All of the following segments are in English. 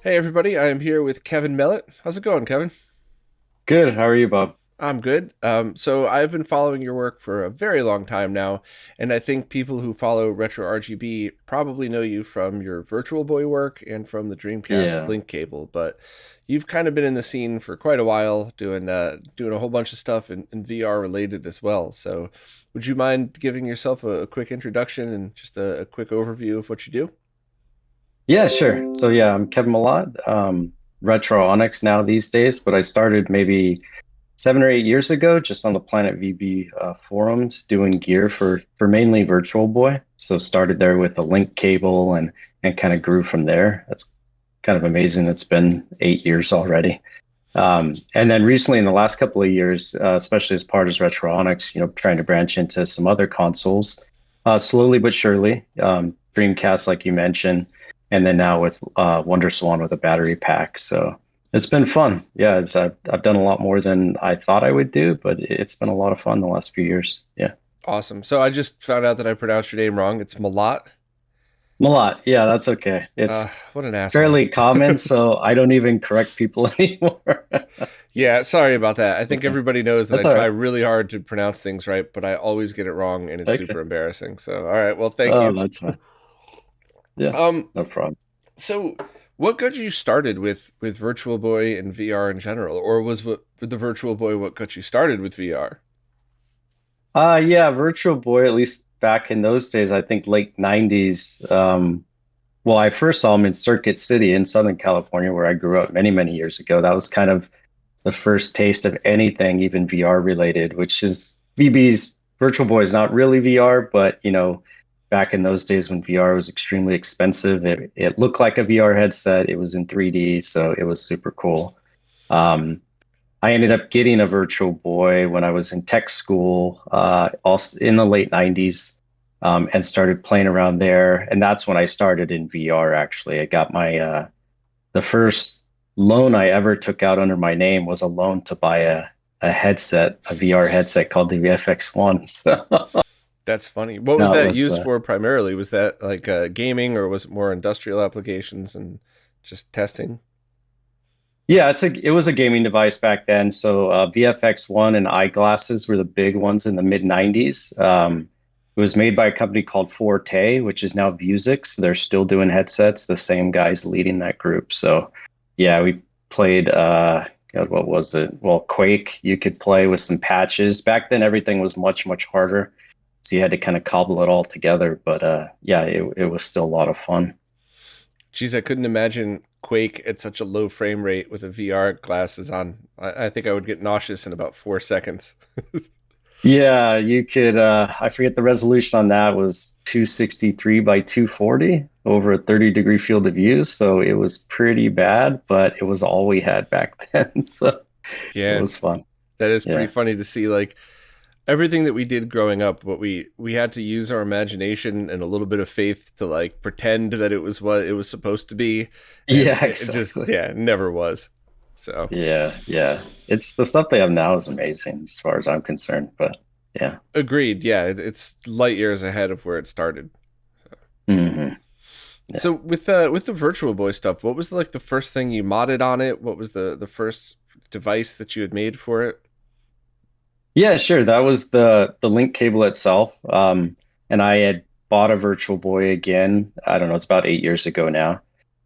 Hey everybody, I am here with Kevin Mellott. How's it going, Kevin? Good. How are you, Bob? I'm good. So I've been following your work for a very long time now, and I think people who follow RetroRGB probably know you from your Virtualboy work and from the Dreamcast Yeah. link cable. But you've kind of been in the scene for quite a while, doing a whole bunch of stuff in VR related as well. So, would you mind giving yourself a quick introduction and just a quick overview of what you do? Yeah, sure. I'm Kevin Mellott, retro Onyx now these days, but I started maybe 7 or 8 years ago just on the Planet VB forums doing gear for mainly Virtual Boy. So started there with a link cable and kind of grew from there. That's kind of amazing. It's been 8 years already. And then recently in the last couple of years, especially as part of Retronics, trying to branch into some other consoles, slowly but surely. Dreamcast, like you mentioned, and then now with WonderSwan with a battery pack. So it's been fun. Yeah, I've done a lot more than I thought I would do, but it's been a lot of fun the last few years. Yeah. Awesome. So I just found out that I pronounced your name wrong. It's Malat. Malott, yeah, that's okay. It's What an asshole. fairly common, so I don't even correct people anymore. Yeah, sorry about that. I think Okay. everybody knows that I That's all try right. really hard to pronounce things right, but I always get it wrong and it's Okay. super embarrassing. So, all right, well, thank Oh, you. that's fine. Yeah, Um, no problem. so what got you started with Virtual Boy and VR in general, or was what with the Virtual Boy what got you started with VR? Yeah, Virtual Boy, at least back in those days, I think late 90s. Well, I first saw him in Circuit City in Southern California, where I grew up many, many years ago. That was kind of the first taste of anything, even VR related, which is VB's Virtual Boy is not really VR, but back in those days when VR was extremely expensive, it looked like a VR headset. It was in 3D, so it was super cool. Um, I ended up getting a Virtual Boy when I was in tech school, also in the late 90s, and started playing around there. And that's when I started in VR, actually. I got the first loan I ever took out under my name was a loan to buy a headset, a VR headset called the VFX1. So That's funny. What was that that was, used for primarily? Was that like gaming or was it more industrial applications and just testing? yeah, it was a gaming device back then. So VFX1 and eyeglasses were the big ones in the mid 90s. It was made by a company called Forte, which is now Vuzix. They're still doing headsets, the same guys leading that group. So yeah, we played God, what was it? Well, Quake, you could play with some patches. Back then everything was much, much harder. So you had to kind of cobble it all together. But yeah, it was still a lot of fun. Geez, I couldn't imagine Quake at such a low frame rate with a VR glasses on. I think I would get nauseous in about 4 seconds. Yeah, you could I forget the resolution on that was 263 by 240 over a 30-degree field of view, so it was pretty bad, but it was all we had back then. So it Yeah, was fun. that is pretty Yeah. funny to see. Like everything that we did growing up, what we had to use our imagination and a little bit of faith to like pretend that it was what it was supposed to be, and Yeah, it just exactly. yeah, it never was. So Yeah, yeah. It's the stuff they have now is amazing as far as I'm concerned, but yeah. agreed. Yeah, it's light years ahead of where it started. Hmm. So Yeah. with the Virtual Boy stuff, what was like the first thing you modded on it? What was the first device that you had made for it? Yeah, sure. That was the link cable itself. And I had bought a Virtual Boy again. I don't know, it's about 8 years ago now.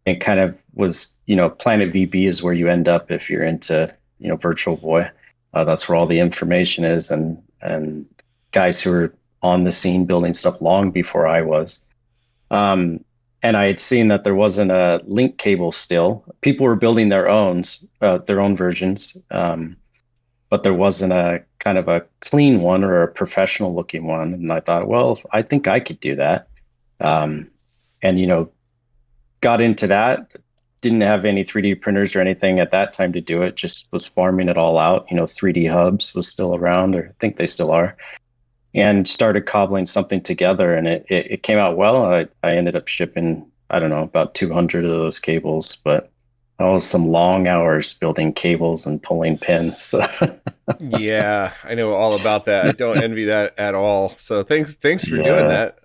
And kind of was, Planet VB is where you end up if you're into, Virtual Boy. That's where all the information is and guys who are on the scene building stuff long before I was. Um, and I had seen that there wasn't a link cable still. People were building their own versions. But there wasn't a kind of a clean one or a professional looking one. And I thought, well, I think I could do that. Um, and, got into that. Didn't have any 3D printers or anything at that time to do it, just was farming it all out. 3D Hubs was still around, or I think they still are, and started cobbling something together. And it came out well. I ended up shipping, I don't know, about 200 of those cables, but that was some long hours building cables and pulling pins. So, Yeah, I know all about that. I don't envy that at all. So thanks for doing yeah. that.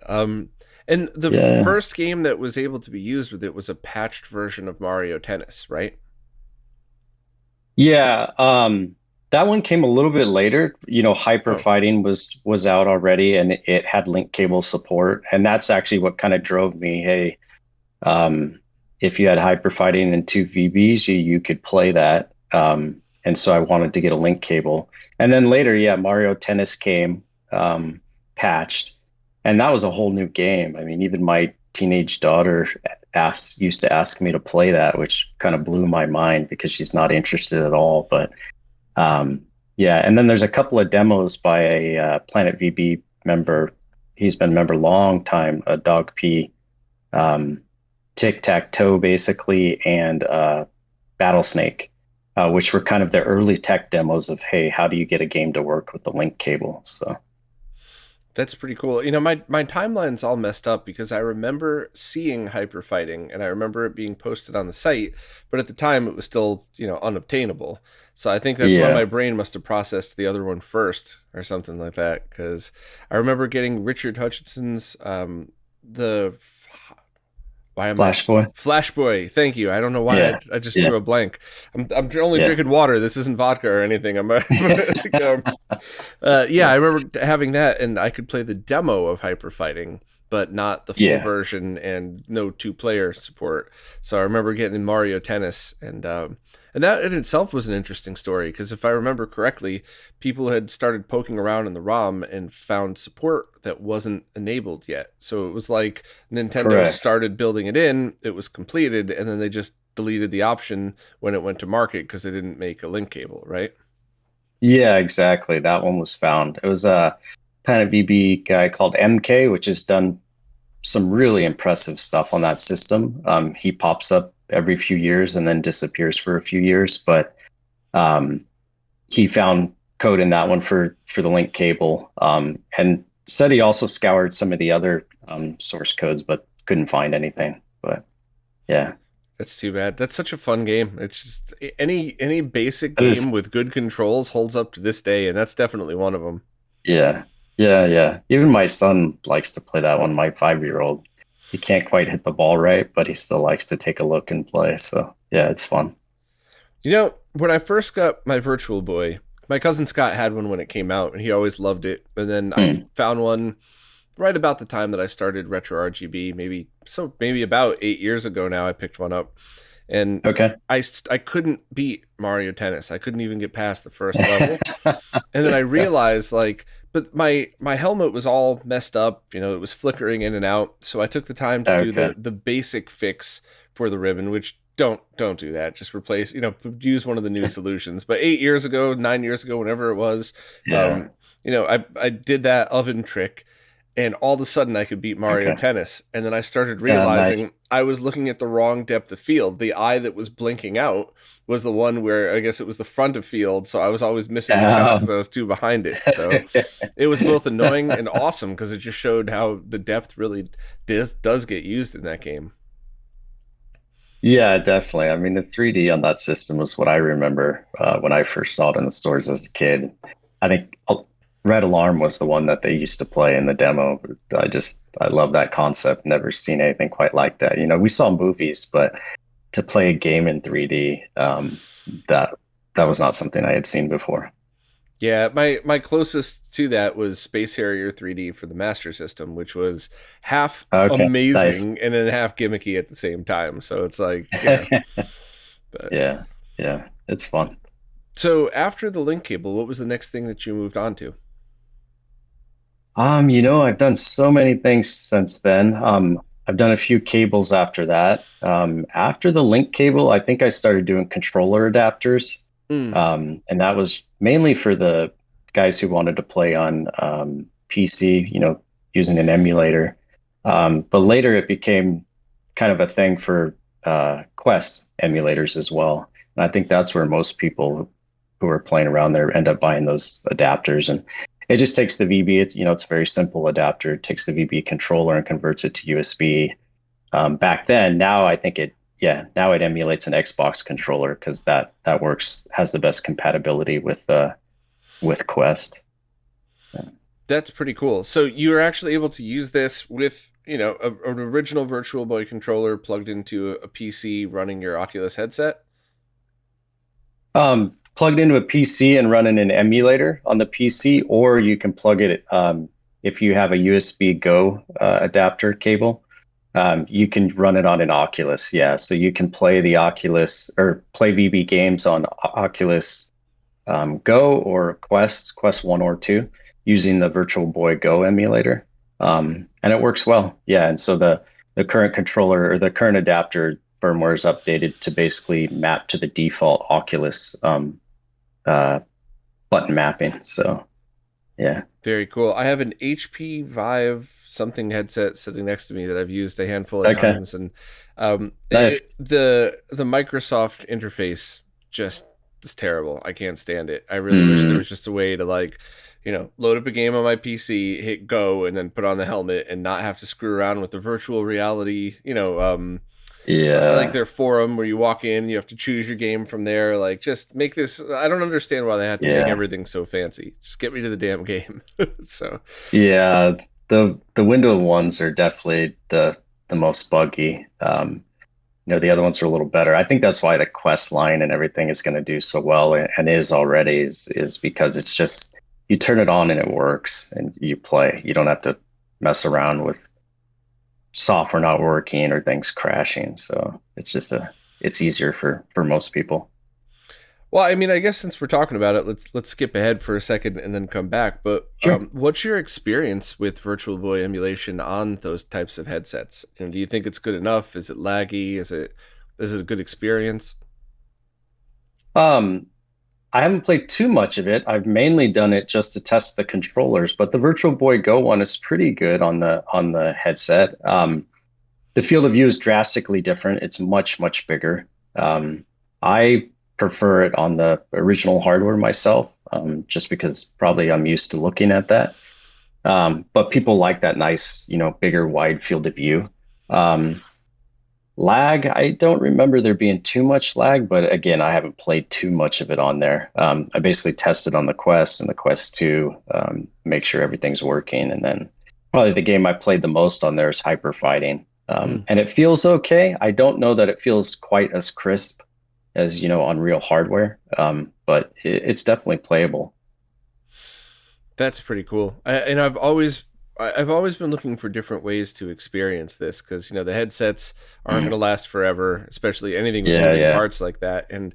And the Yeah. first game that was able to be used with it was a patched version of Mario Tennis, right? Yeah, that one came a little bit later. Hyper Oh, Fighting was out already, and it had link cable support, and that's actually what kind of drove me. Hey, if you had Hyper Fighting and two VBs, you could play that. And so I wanted to get a link cable, and then later, yeah, Mario Tennis came patched, and that was a whole new game. I mean, even my teenage daughter used to ask me to play that, which kind of blew my mind because she's not interested at all. But um, yeah, and then there's a couple of demos by a Planet VB member. He's been a member a long time, a Dog P, um, Tic Tac Toe basically, and Battle Snake, which were kind of the early tech demos of, hey, how do you get a game to work with the link cable? So that's pretty cool. You know, my timeline's all messed up because I remember seeing Hyper Fighting and I remember it being posted on the site, but at the time it was still, unobtainable. So I think that's why yeah, my brain must have processed the other one first or something like that. Because I remember getting Richard Hutchinson's the why am I Flash Boy. Flash Boy? Thank you. I don't know why Yeah, I just yeah, drew a blank. I'm only yeah, drinking water. This isn't vodka or anything. Yeah, I remember having that, and I could play the demo of Hyper Fighting, but not the full yeah. version, and no two-player support. So I remember getting Mario Tennis, and that in itself was an interesting story because if I remember correctly, people had started poking around in the ROM and found support that wasn't enabled yet. So it was like Nintendo Correct. started building it in, it was completed, and then they just deleted the option when it went to market because they didn't make a link cable, right? Yeah, exactly. That one was found. It was a kind of VB guy called MK, which has done some really impressive stuff on that system. He pops up every few years and then disappears for a few years, but um, he found code in that one for the link cable, and said he also scoured some of the other source codes, but couldn't find anything. But yeah, That's too bad. That's such a fun game. It's just any basic it is. game with good controls holds up to this day, and that's definitely one of them. Yeah, yeah, yeah. Even my son likes to play that one. My 5-year-old, he can't quite hit the ball right, but he still likes to take a look and play. So yeah, it's fun. You know, when I first got my Virtual Boy, my cousin Scott had one when it came out, and he always loved it. And then I Hmm. found one right about the time that I started RetroRGB, maybe about 8 years ago now. I picked one up, and Okay. I couldn't beat Mario Tennis. I couldn't even get past the first level. And then I realized like but my helmet was all messed up, it was flickering in and out. So I took the time to do Okay. the basic fix for the ribbon, which don't do that. Just replace, use one of the new solutions. But 8 years ago, 9 years ago, whenever it was, Yeah. I did that oven trick, and all of a sudden I could beat Mario Okay. Tennis. And then I started Yeah. Nice. realizing I was looking at the wrong depth of field. The eye that was blinking out was the one where I guess it was the front of field, so I was always missing the shot because Um, I was too behind it. So it was both annoying and awesome because it just showed how the depth really does get used in that game. yeah, definitely. I mean, the 3D on that system was what I remember when I first saw it in the stores as a kid. I think Red Alarm was the one that they used to play in the demo. I love that concept. Never seen anything quite like that. We saw movies, but to play a game in 3D, that that was not something I had seen before. Yeah, my closest to that was Space Harrier 3D for the Master System, which was half Okay, nice. amazing and then half gimmicky at the same time. So it's like, but Yeah, yeah, it's fun. so after the link cable, what was the next thing that you moved on to? I've done so many things since then. I've done a few cables after that. After the link cable, I think I started doing controller adapters. Mm, And that was mainly for the guys who wanted to play on PC, using an emulator. But later it became kind of a thing for Quest emulators as well. And I think that's where most people who are playing around there end up buying those adapters. And it just takes the VB. It's a very simple adapter. It takes the VB controller and converts it to USB. Back then, now I think now it emulates an Xbox controller because that works, has the best compatibility with Quest. that's pretty cool. So you were actually able to use this with an original Virtual Boy controller plugged into a PC running your Oculus headset? Plugged into a PC and running an emulator on the PC, or you can plug it if you have a USB Go adapter cable. You can run it on an Oculus, yeah. So you can play the Oculus or play VB games on Oculus Go or Quest 1 or 2, using the Virtual Boy Go emulator. And it works well. Yeah. And so the current controller or the current adapter firmware is updated to basically map to the default Oculus uh, button mapping. So, yeah. Very cool. I have an HP Vive something headset sitting next to me that I've used a handful of Okay. times, and Nice. the Microsoft interface just is terrible. I can't stand it. I really wish there was just a way to like, load up a game on my PC, hit go, and then put on the helmet and not have to screw around with the virtual reality, like Yeah. their forum where you walk in, you have to choose your game from there. Like, just make this. I don't understand why they have to make Yeah. everything so fancy. Just get me to the damn game. So, Yeah. The window ones are definitely the most buggy. The other ones are a little better. I think that's why the Quest line and everything is going to do so well, and is already, is because it's just you turn it on and it works and you play. You don't have to mess around with software not working or things crashing. So it's easier for most people. well, I mean, I guess since we're talking about it, let's skip ahead for a second and then come back. But Sure. what's your experience with Virtual Boy emulation on those types of headsets? Do you think it's good enough? Is it laggy? Is it a good experience? Um, I haven't played too much of it. I've mainly done it just to test the controllers, but the Virtual Boy Go one is pretty good on the headset. The field of view is drastically different. It's much bigger. I prefer it on the original hardware myself, just because probably I'm used to looking at that. But people like that nice, bigger, wide field of view. Um, Lag, I don't remember there being too much lag, but again, I haven't played too much of it on there. I basically tested on the Quest and the Quest 2, make sure everything's working. And then probably the game I played the most on there is Hyper Fighting. Hmm. And it feels okay. I don't know that it feels quite as crisp as, on real hardware, but it's definitely playable. That's pretty cool. And I've always been looking for different ways to experience this because the headsets aren't going Mm. to last forever, especially anything with Yeah, moving yeah, parts like that. And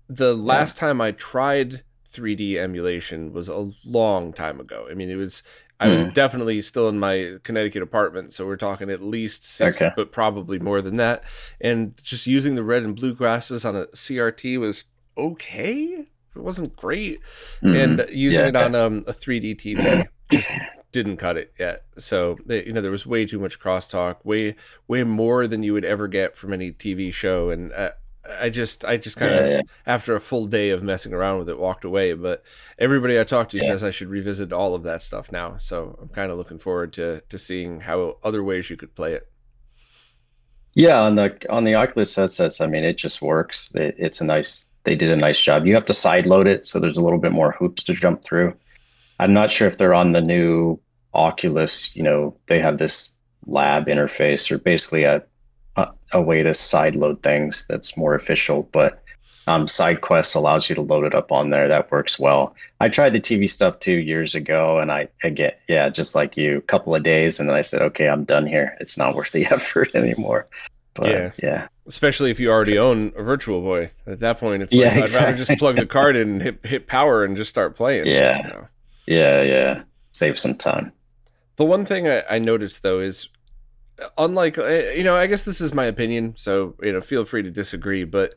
the yeah. last time I tried 3D emulation was a long time ago. I mean, I was Mm. definitely still in my Connecticut apartment, so we're talking at least six, Okay. but probably more than that. And just using the red and blue glasses on a CRT was okay. It wasn't great, and Mm. using Yeah. it on a 3D TV just didn't cut it yet. So there was way too much crosstalk, way more than you would ever get from any TV show, and I just kind Yeah, of yeah. after a full day of messing around with it walked away. But everybody I talked to says I should revisit all of that stuff now. So I'm kind of looking forward to seeing how other ways you could play it. Yeah, on the Oculus headsets, I mean, it just works. They did a nice job. You have to side load it, so there's a little bit more hoops to jump through. I'm not sure if they're on the new Oculus, they have this lab interface or basically a way to side load things that's more official, but side quests allows you to load it up on there. That works well. I tried the TV stuff 2 years ago, and I get, yeah, just like you, a couple of days, and then I said, okay, I'm done here. It's not worth the effort anymore. But Yeah, yeah, especially if you already own a Virtual Boy. At that point, it's yeah, like I'd rather just exactly. plug the card in and hit power and just start playing. Yeah, So yeah. Save some time. the one thing I noticed though is unlike I guess this is my opinion, so feel free to disagree, but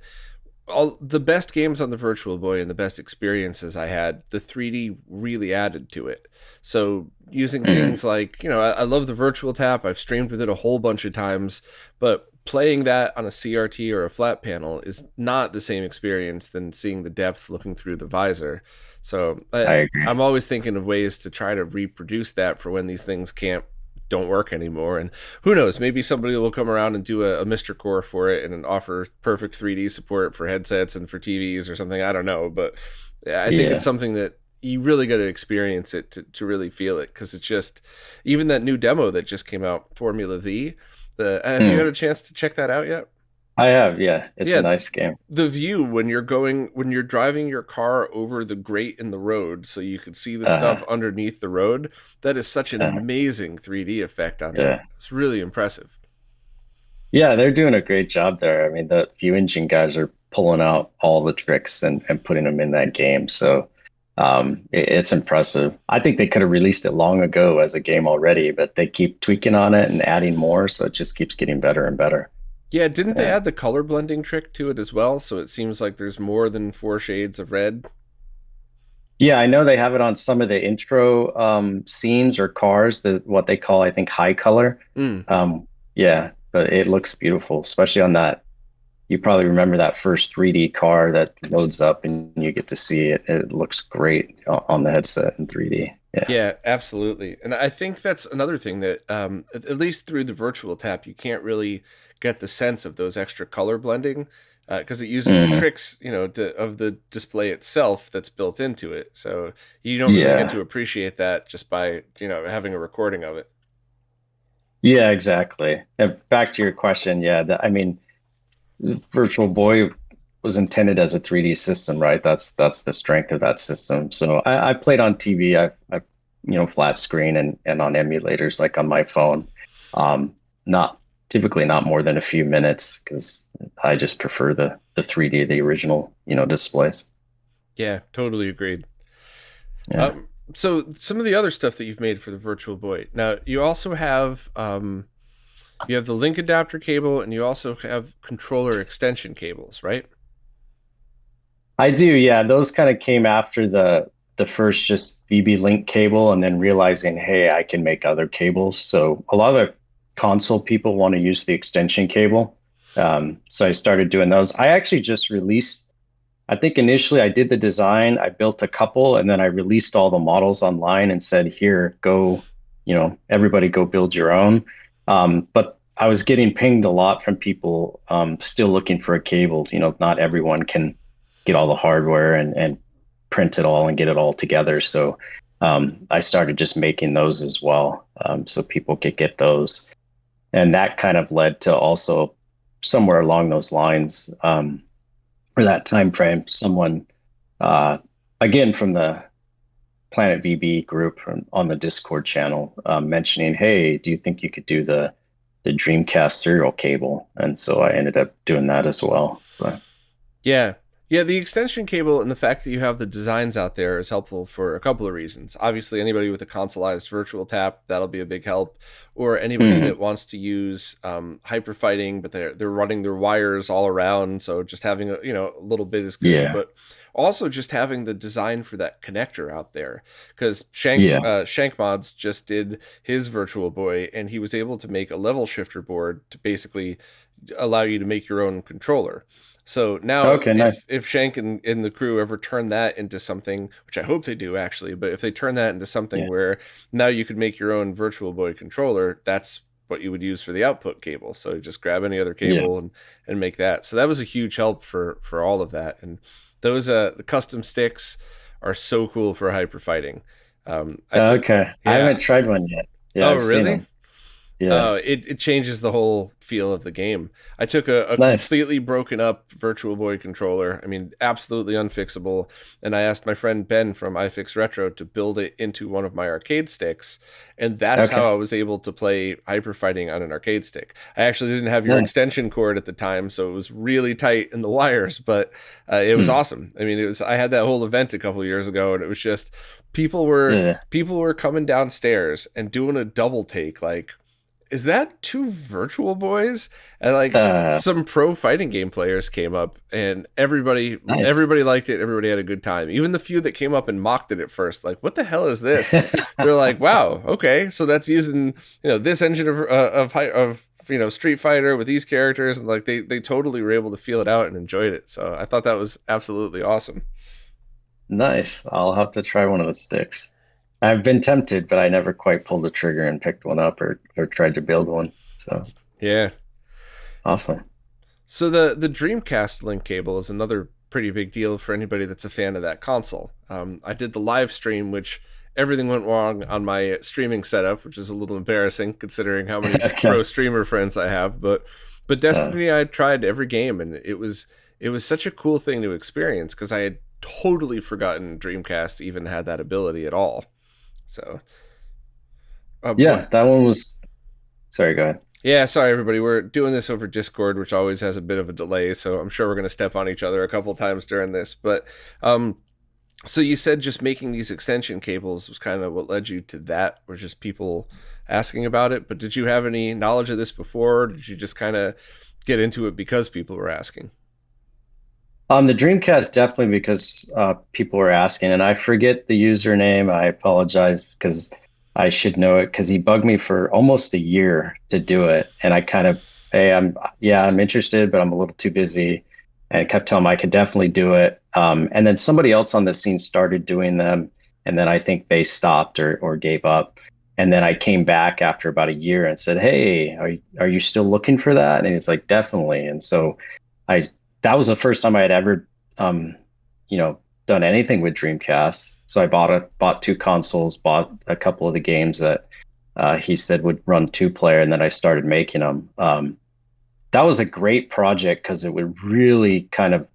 all the best games on the Virtual Boy and the best experiences I had, the 3D really added to it. So using Mhm. things like, I love the Virtual Tap. I've streamed with it a whole bunch of times, but playing that on a CRT or a flat panel is not the same experience than seeing the depth looking through the visor. So I agree. I'm always thinking of ways to try to reproduce that for when these things don't work anymore. And who knows, maybe somebody will come around and do a Mr. Core for it and offer perfect 3D support for headsets and for TVs or something. I don't know, but yeah, I think it's Yeah. something that you really got to experience it to really feel it, because it's just, even that new demo that just came out, Formula V. Have you had Mm. a chance to check that out yet? I have, yeah. It's a Yeah, nice game. the view when you're driving your car over the grate in the road, so you can see the stuff Uh, underneath the road. That is such an uh, amazing 3D effect on that. yeah. It's really impressive. Yeah, they're doing a great job there. I mean, the View Engine guys are pulling out all the tricks and putting them in that game. So it's impressive. I think they could have released it long ago as a game already, but they keep tweaking on it and adding more, so it just keeps getting better and better. Yeah, didn't they Yeah. add the color blending trick to it as well? So it seems like there's more than four shades of red. Yeah, I know they have it on some of the intro scenes or cars, what they call, I think, high color. Mm. Yeah, but it looks beautiful, especially on that. You probably remember that first 3D car that loads up and you get to see it. It looks great on the headset in 3D. Yeah. Yeah, absolutely. And I think that's another thing that, at least through the virtual tap, you can't really get the sense of those extra color blending, because it uses the Mm, tricks, of the display itself that's built into it. So you don't really get yeah. to appreciate that just by, having a recording of it. Yeah, exactly. And back to your question, yeah, I mean, Virtual Boy was intended as a 3D system, right? That's the strength of that system. So I played on TV. I flat screen and on emulators like on my phone. Not typically not more than a few minutes because I just prefer the 3D, the original, displays. Yeah, totally agreed. Yeah. So some of the other stuff that you've made for the Virtual Boy. Now you also have, you have the link adapter cable, and you also have controller extension cables, right? I do, yeah. Those kind of came after the first just VB Link cable, and then realizing, hey, I can make other cables. So a lot of the console people want to use the extension cable. So I started doing those. I actually just released, I think initially I did the design, I built a couple, and then I released all the models online and said, here, go, everybody go build your own. But I was getting pinged a lot from people still looking for a cable. Not everyone can get all the hardware and print it all and get it all together. So I started just making those as well, so people could get those. And that kind of led to also somewhere along those lines, for that time frame, someone uh, again from the Planet VB group on the Discord channel mentioning, "Hey, do you think you could do the Dreamcast serial cable?" And so I ended up doing that as well. But Yeah. Yeah, the extension cable and the fact that you have the designs out there is helpful for a couple of reasons. Obviously, anybody with a consoleized virtual tap, that'll be a big help. Or anybody mhm, that wants to use hyperfighting, but they're running their wires all around, so just having a little bit is good. yeah, But also just having the design for that connector out there, because yeah, Shank Mods just did his Virtual Boy, and he was able to make a level shifter board to basically allow you to make your own controller. So now, okay, if nice, Shank and the crew ever turn that into something, which I hope they do actually, but if they turn that into something yeah, where now you could make your own Virtual Boy controller, that's what you would use for the output cable. So you just grab any other yeah, cable and make that. So that was a huge help for all of that. And those the custom sticks are so cool for hyper fighting. I took okay. I Yeah. haven't tried one yet. Yeah, Oh, I've seen really? them. Yeah, It changes the whole feel of the game. I took a nice. completely broken up Virtual Boy controller. I mean, absolutely unfixable. And I asked my friend Ben from iFix Retro to build it into one of my arcade sticks. And that's how Okay, I was able to play Hyper Fighting on an arcade stick. I actually didn't have your nice. extension cord at the time, so it was really tight in the wires, but it was Hmm. awesome. I mean, I had that whole event a couple years ago, and it was just people were Yeah. people were coming downstairs and doing a double take, like, is that two Virtual Boys? And like Uh, some pro fighting game players came up, and everybody nice. everybody liked it. Everybody had a good time. Even the few that came up and mocked it at first, like, what the hell is this? They're like, wow, okay, so that's using this engine of Street Fighter with these characters, and like they totally were able to feel it out and enjoyed it. So I thought that was absolutely awesome. Nice. I'll have to try one of the sticks. I've been tempted, but I never quite pulled the trigger and picked one up or tried to build one. So Yeah. awesome. So the Dreamcast link cable is another pretty big deal for anybody that's a fan of that console. I did the live stream, which everything went wrong on my streaming setup, which is a little embarrassing considering how many pro Okay. streamer friends I have. But Uh, Destiny, I tried every game, and it was such a cool thing to experience because I had totally forgotten Dreamcast even had that ability at all. So, what? yeah, that one was. Sorry, go ahead. Yeah, sorry everybody. We're doing this over Discord, which always has a bit of a delay, so I'm sure we're going to step on each other a couple times during this. But um, so you said just making these extension cables was kind of what led you to that, or just people asking about it. But did you have any knowledge of this before? Or did you just kind of get into it because people were asking? The Dreamcast definitely because people were asking, and I forget the username. I apologize because I should know it because he bugged me for almost a year to do it, and I kind of, hey, I'm interested, but I'm a little too busy, and I kept telling him I could definitely do it. And then somebody else on the scene started doing them, and then I think they stopped or gave up. And then I came back after about a year and said, "Hey, are you still looking for that?" And he's like, "Definitely." And so I that was the first time I had ever, um, you know, done anything with Dreamcast. So I bought two consoles, bought a couple of the games that he said would run two player, and then I started making them. That was a great project because it would really kind of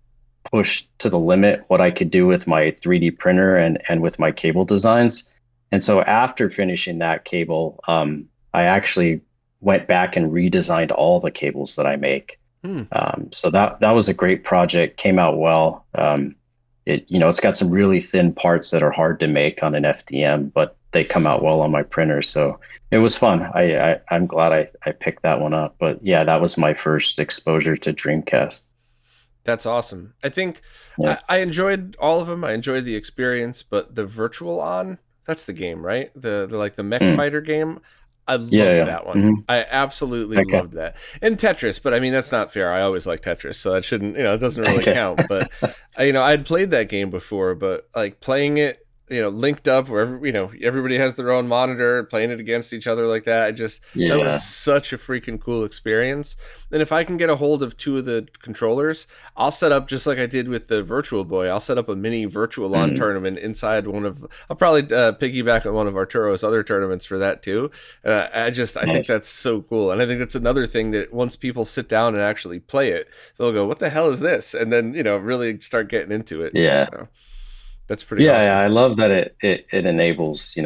push to the limit what I could do with my 3D printer and with my cable designs. And so after finishing that cable, I actually went back and redesigned all the cables that I make. Hmm. So that was a great project, came out well. It's got some really thin parts that are hard to make on an FDM, but they come out well on my printer. So it was fun. I'm glad I picked that one up. But yeah, that was my first exposure to Dreamcast. That's awesome. I think Yeah. I enjoyed all of them. I enjoyed the experience, but the Virtual On, that's the game, right? The like the mech Mm. fighter game. I Yeah, loved yeah. that one. Hmm. I absolutely Okay. loved that. And Tetris, but I mean that's not fair. I always like Tetris, so that shouldn't, it doesn't really Okay. count. But I'd played that game before, but like playing it, linked up where everybody has their own monitor, playing it against each other like that. That was Yeah. such a freaking cool experience. And if I can get a hold of two of the controllers, I'll set up just like I did with the Virtualboy. I'll set up a mini Virtual On Mm. tournament inside one of. I'll probably piggyback on one of Arturo's other tournaments for that too. I think Nice. that's so cool, and I think that's another thing that once people sit down and actually play it, they'll go, "What the hell is this?" And then really start getting into it. Yeah. So that's pretty Yeah, yeah. awesome. I love that it enables,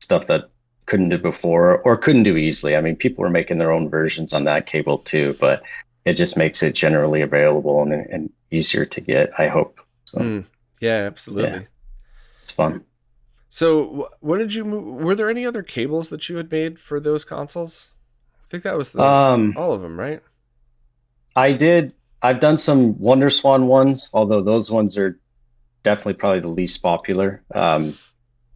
stuff that couldn't do before or couldn't do easily. I mean, people were making their own versions on that cable too, but it just makes it generally available and easier to get, I hope. So Mm, yeah, yeah, absolutely. it's fun. So, what did you move? Were there any other cables that you had made for those consoles? I think that was the Um, all of them, right? I've done some WonderSwan ones, although those ones are definitely probably the least popular.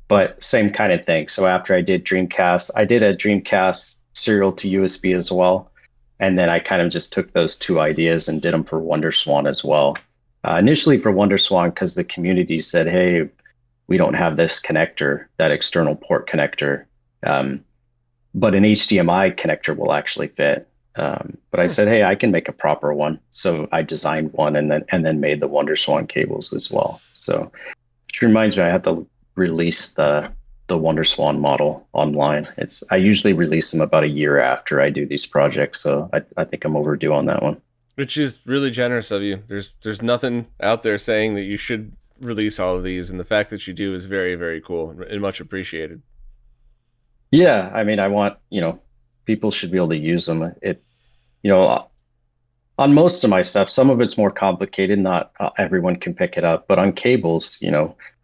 But same kind of thing. So after I did Dreamcast, I did a Dreamcast serial to USB as well. And then I kind of just took those two ideas and did them for WonderSwan as well. Initially for WonderSwan, because the community said, hey, we don't have this connector, that external port connector. Um, but an HDMI connector will actually fit. But I Hmm. said, hey, I can make a proper one. So I designed one and then made the WonderSwan cables as well. So which reminds me, I have to release the WonderSwan model online. I usually release them about a year after I do these projects, so I think I'm overdue on that one. Which is really generous of you. There's nothing out there saying that you should release all of these, and the fact that you do is very very cool and much appreciated. Yeah, I mean, I want, people should be able to use them. You know, on most of my stuff, some of it's more complicated. Not everyone can pick it up, but on cables,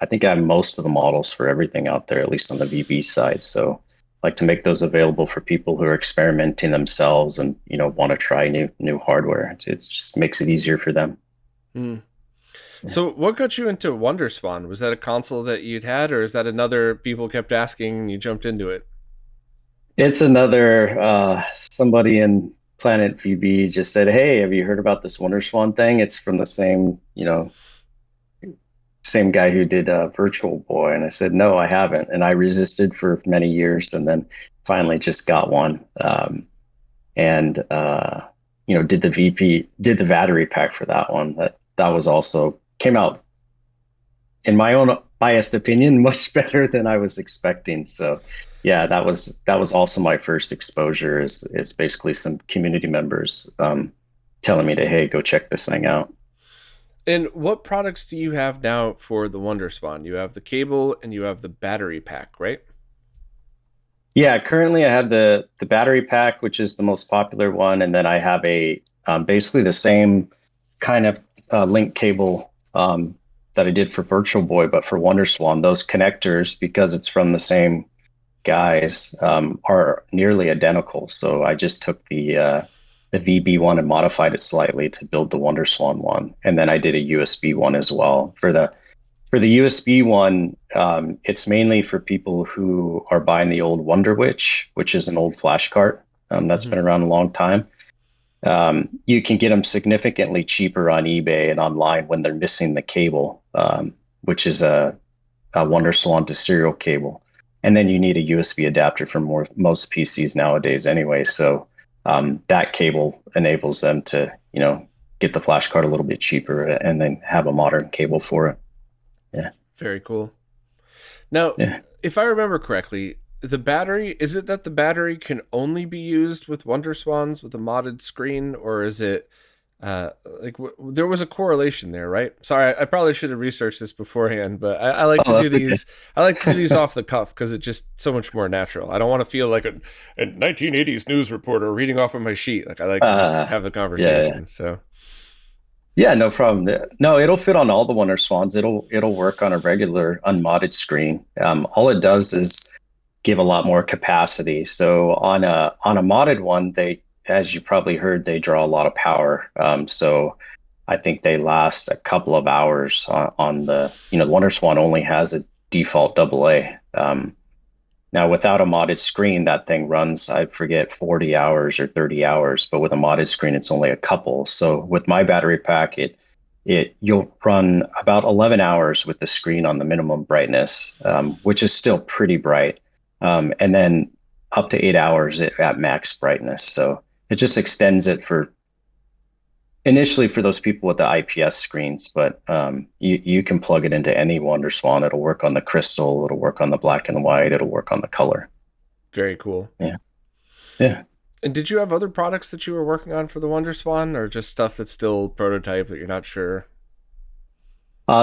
I think I have most of the models for everything out there, at least on the VB side. So I like to make those available for people who are experimenting themselves and, want to try new hardware. It just makes it easier for them. Hmm. Yeah. So, what got you into WonderSpawn? Was that a console that you'd had, or is that another people kept asking and you jumped into it? It's another somebody in Planet VB just said, "Hey, have you heard about this WonderSwan thing? It's from the same guy who did Virtualboy." And I said, "No, I haven't." And I resisted for many years, and then finally just got one. And did the battery pack for that one. That that was also came out, in my own biased opinion, much better than I was expecting. So yeah, that was also my first exposure, is basically some community members telling me to, hey, go check this thing out. And what products do you have now for the WonderSwan? You have the cable and you have the battery pack, right? Yeah, currently I have the battery pack, which is the most popular one, and then I have a basically the same kind of link cable that I did for Virtual Boy, but for WonderSwan. Those connectors, because it's from the same guys, are nearly identical. So I just took the VB one and modified it slightly to build the WonderSwan one, and then I did a USB one as well for the USB one. It's mainly for people who are buying the old Wonder Witch, which is an old flash cart that's Mm-hmm. been around a long time. You can get them significantly cheaper on eBay and online when they're missing the cable, which is a WonderSwan to serial cable. And then you need a USB adapter for most PCs nowadays anyway. So that cable enables them to, get the flash card a little bit cheaper and then have a modern cable for it. Yeah. Very cool. Now, Yeah. if I remember correctly, the battery, is it that the battery can only be used with WonderSwans with a modded screen, or is it uh, there was a correlation there, right? Sorry, I probably should have researched this beforehand, but I like to Oh, do that's okay. these. I like to do these off the cuff because it's just so much more natural. I don't want to feel like a 1980s news reporter reading off of my sheet. Like I like to just uh, have the yeah. conversation. So Yeah, no problem. No, it'll fit on all the Wonder Swans. It'll work on a regular unmodded screen. All it does is give a lot more capacity. So on a modded one, they, as you probably heard, they draw a lot of power. So I think they last a couple of hours on the Wonder Swan only has a default AA. Now, without a modded screen, that thing runs, I forget, 40 hours or 30 hours, but with a modded screen, it's only a couple. So with my battery pack, you'll run about 11 hours with the screen on the minimum brightness, which is still pretty bright, and then up to 8 hours at max brightness. So it just extends it for initially for those people with the IPS screens, but you can plug it into any WonderSwan. It'll work on the crystal. It'll work on the black and white. It'll work on the color. very cool. Yeah, yeah. And did you have other products that you were working on for the WonderSwan, or just stuff that's still prototype that you're not sure?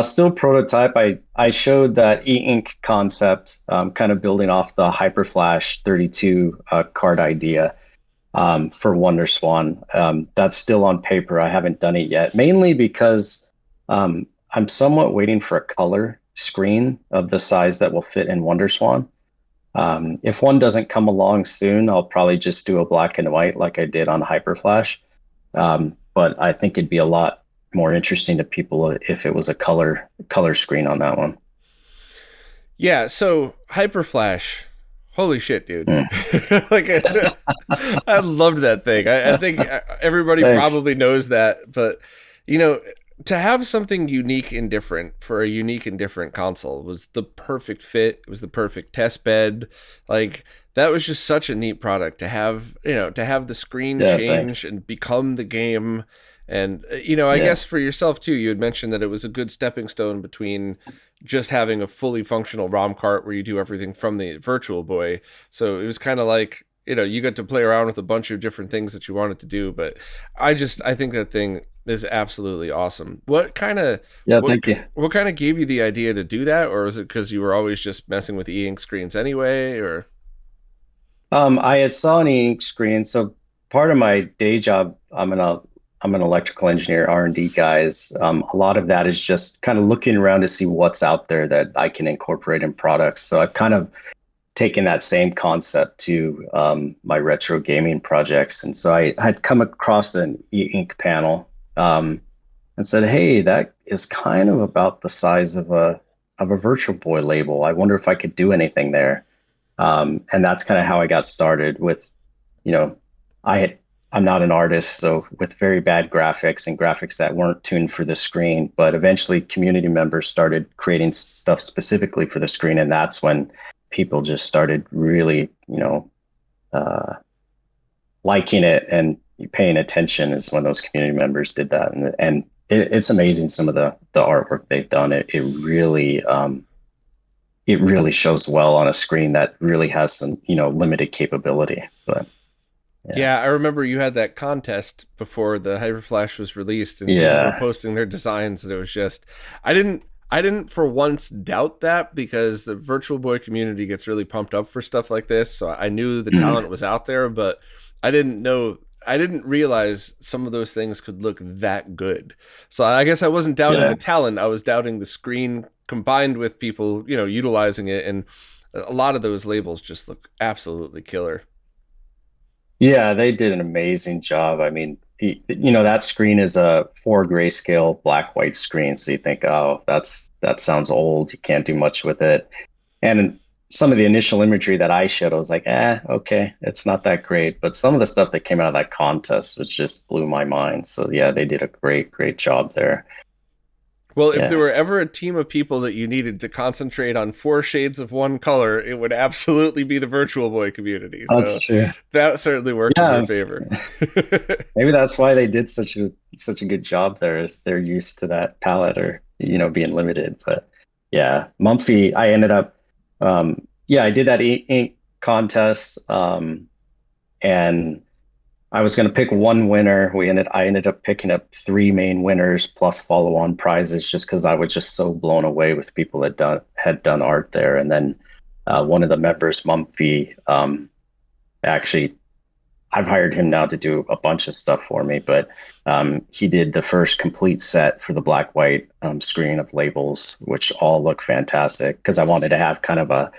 Still prototype. I showed that e-ink concept, kind of building off the HyperFlash 32 card idea for WonderSwan. That's still on paper. I haven't done it yet, mainly because I'm somewhat waiting for a color screen of the size that will fit in WonderSwan. If one doesn't come along soon, I'll probably just do a black and white like I did on HyperFlash. But I think it'd be a lot more interesting to people if it was a color screen on that one. Yeah, so Hyperflash, holy shit, dude! Mm. like, I loved that thing. I think everybody Thanks. probably knows that, but you know, to have something unique and different for a unique and different console was the perfect fit. It was the perfect test bed. Like that was just such a neat product to have. To have the screen Yeah, thanks. change and become the game. And I Yeah, guess for yourself too, you had mentioned that it was a good stepping stone between just having a fully functional ROM cart where you do everything from the Virtual Boy. So it was kind of like, you got to play around with a bunch of different things that you wanted to do. But I think that thing is absolutely awesome. yeah, What thank you. what kind of gave you the idea to do that, or was it because you were always just messing with e-ink screens anyway, or? I had saw an ink screen. So part of my day job, I'm an electrical engineer, R&D guys. A lot of that is just kind of looking around to see what's out there that I can incorporate in products. So I've kind of taken that same concept to my retro gaming projects. And so I had come across an e-ink panel and said, "Hey, that is kind of about the size of a Virtual Boy label. I wonder if I could do anything there." And that's kind of how I got started with, you know, I had I'm not an artist, so with very bad graphics and graphics that weren't tuned for the screen. But eventually, community members started creating stuff specifically for the screen, and that's when people just started really, uh, liking it and paying attention. Is when those community members did that, and it's amazing some of the artwork they've done. It really shows well on a screen that really has some, limited capability. But yeah, Yeah, I remember you had that contest before the Hyperflash was released, and people were yeah, posting their designs, and it was just, I didn't for once doubt that because the Virtual Boy community gets really pumped up for stuff like this. So I knew the Mhm. talent was out there, but I didn't know, I didn't realize some of those things could look that good. So I guess I wasn't doubting Yeah, the talent, I was doubting the screen combined with people, utilizing it, and a lot of those labels just look absolutely killer. yeah, they did an amazing job. I mean, that screen is a 4 grayscale black white screen, so you think, oh, that sounds old. You can't do much with it. And some of the initial imagery that I showed, I was like, okay, it's not that great. But some of the stuff that came out of that contest was just blew my mind. So yeah, they did a great, great job there. Well, if there Yeah, were ever a team of people that you needed to concentrate on four shades of one color, it would absolutely be the Virtual Boy community. that's So true. that certainly worked in your Yeah, favor. maybe that's why they did such a good job there, is they're used to that palette or being limited. But yeah, Mumphy, I ended up yeah, I did that ink contest, and I was going to pick one winner. I ended up picking up three main winners plus follow-on prizes, just because I was just so blown away with people that had done art there. And then one of the members, Mumphy, actually, I've hired him now to do a bunch of stuff for me, but he did the first complete set for the black white screen of labels, which all look fantastic, because I wanted to have kind of a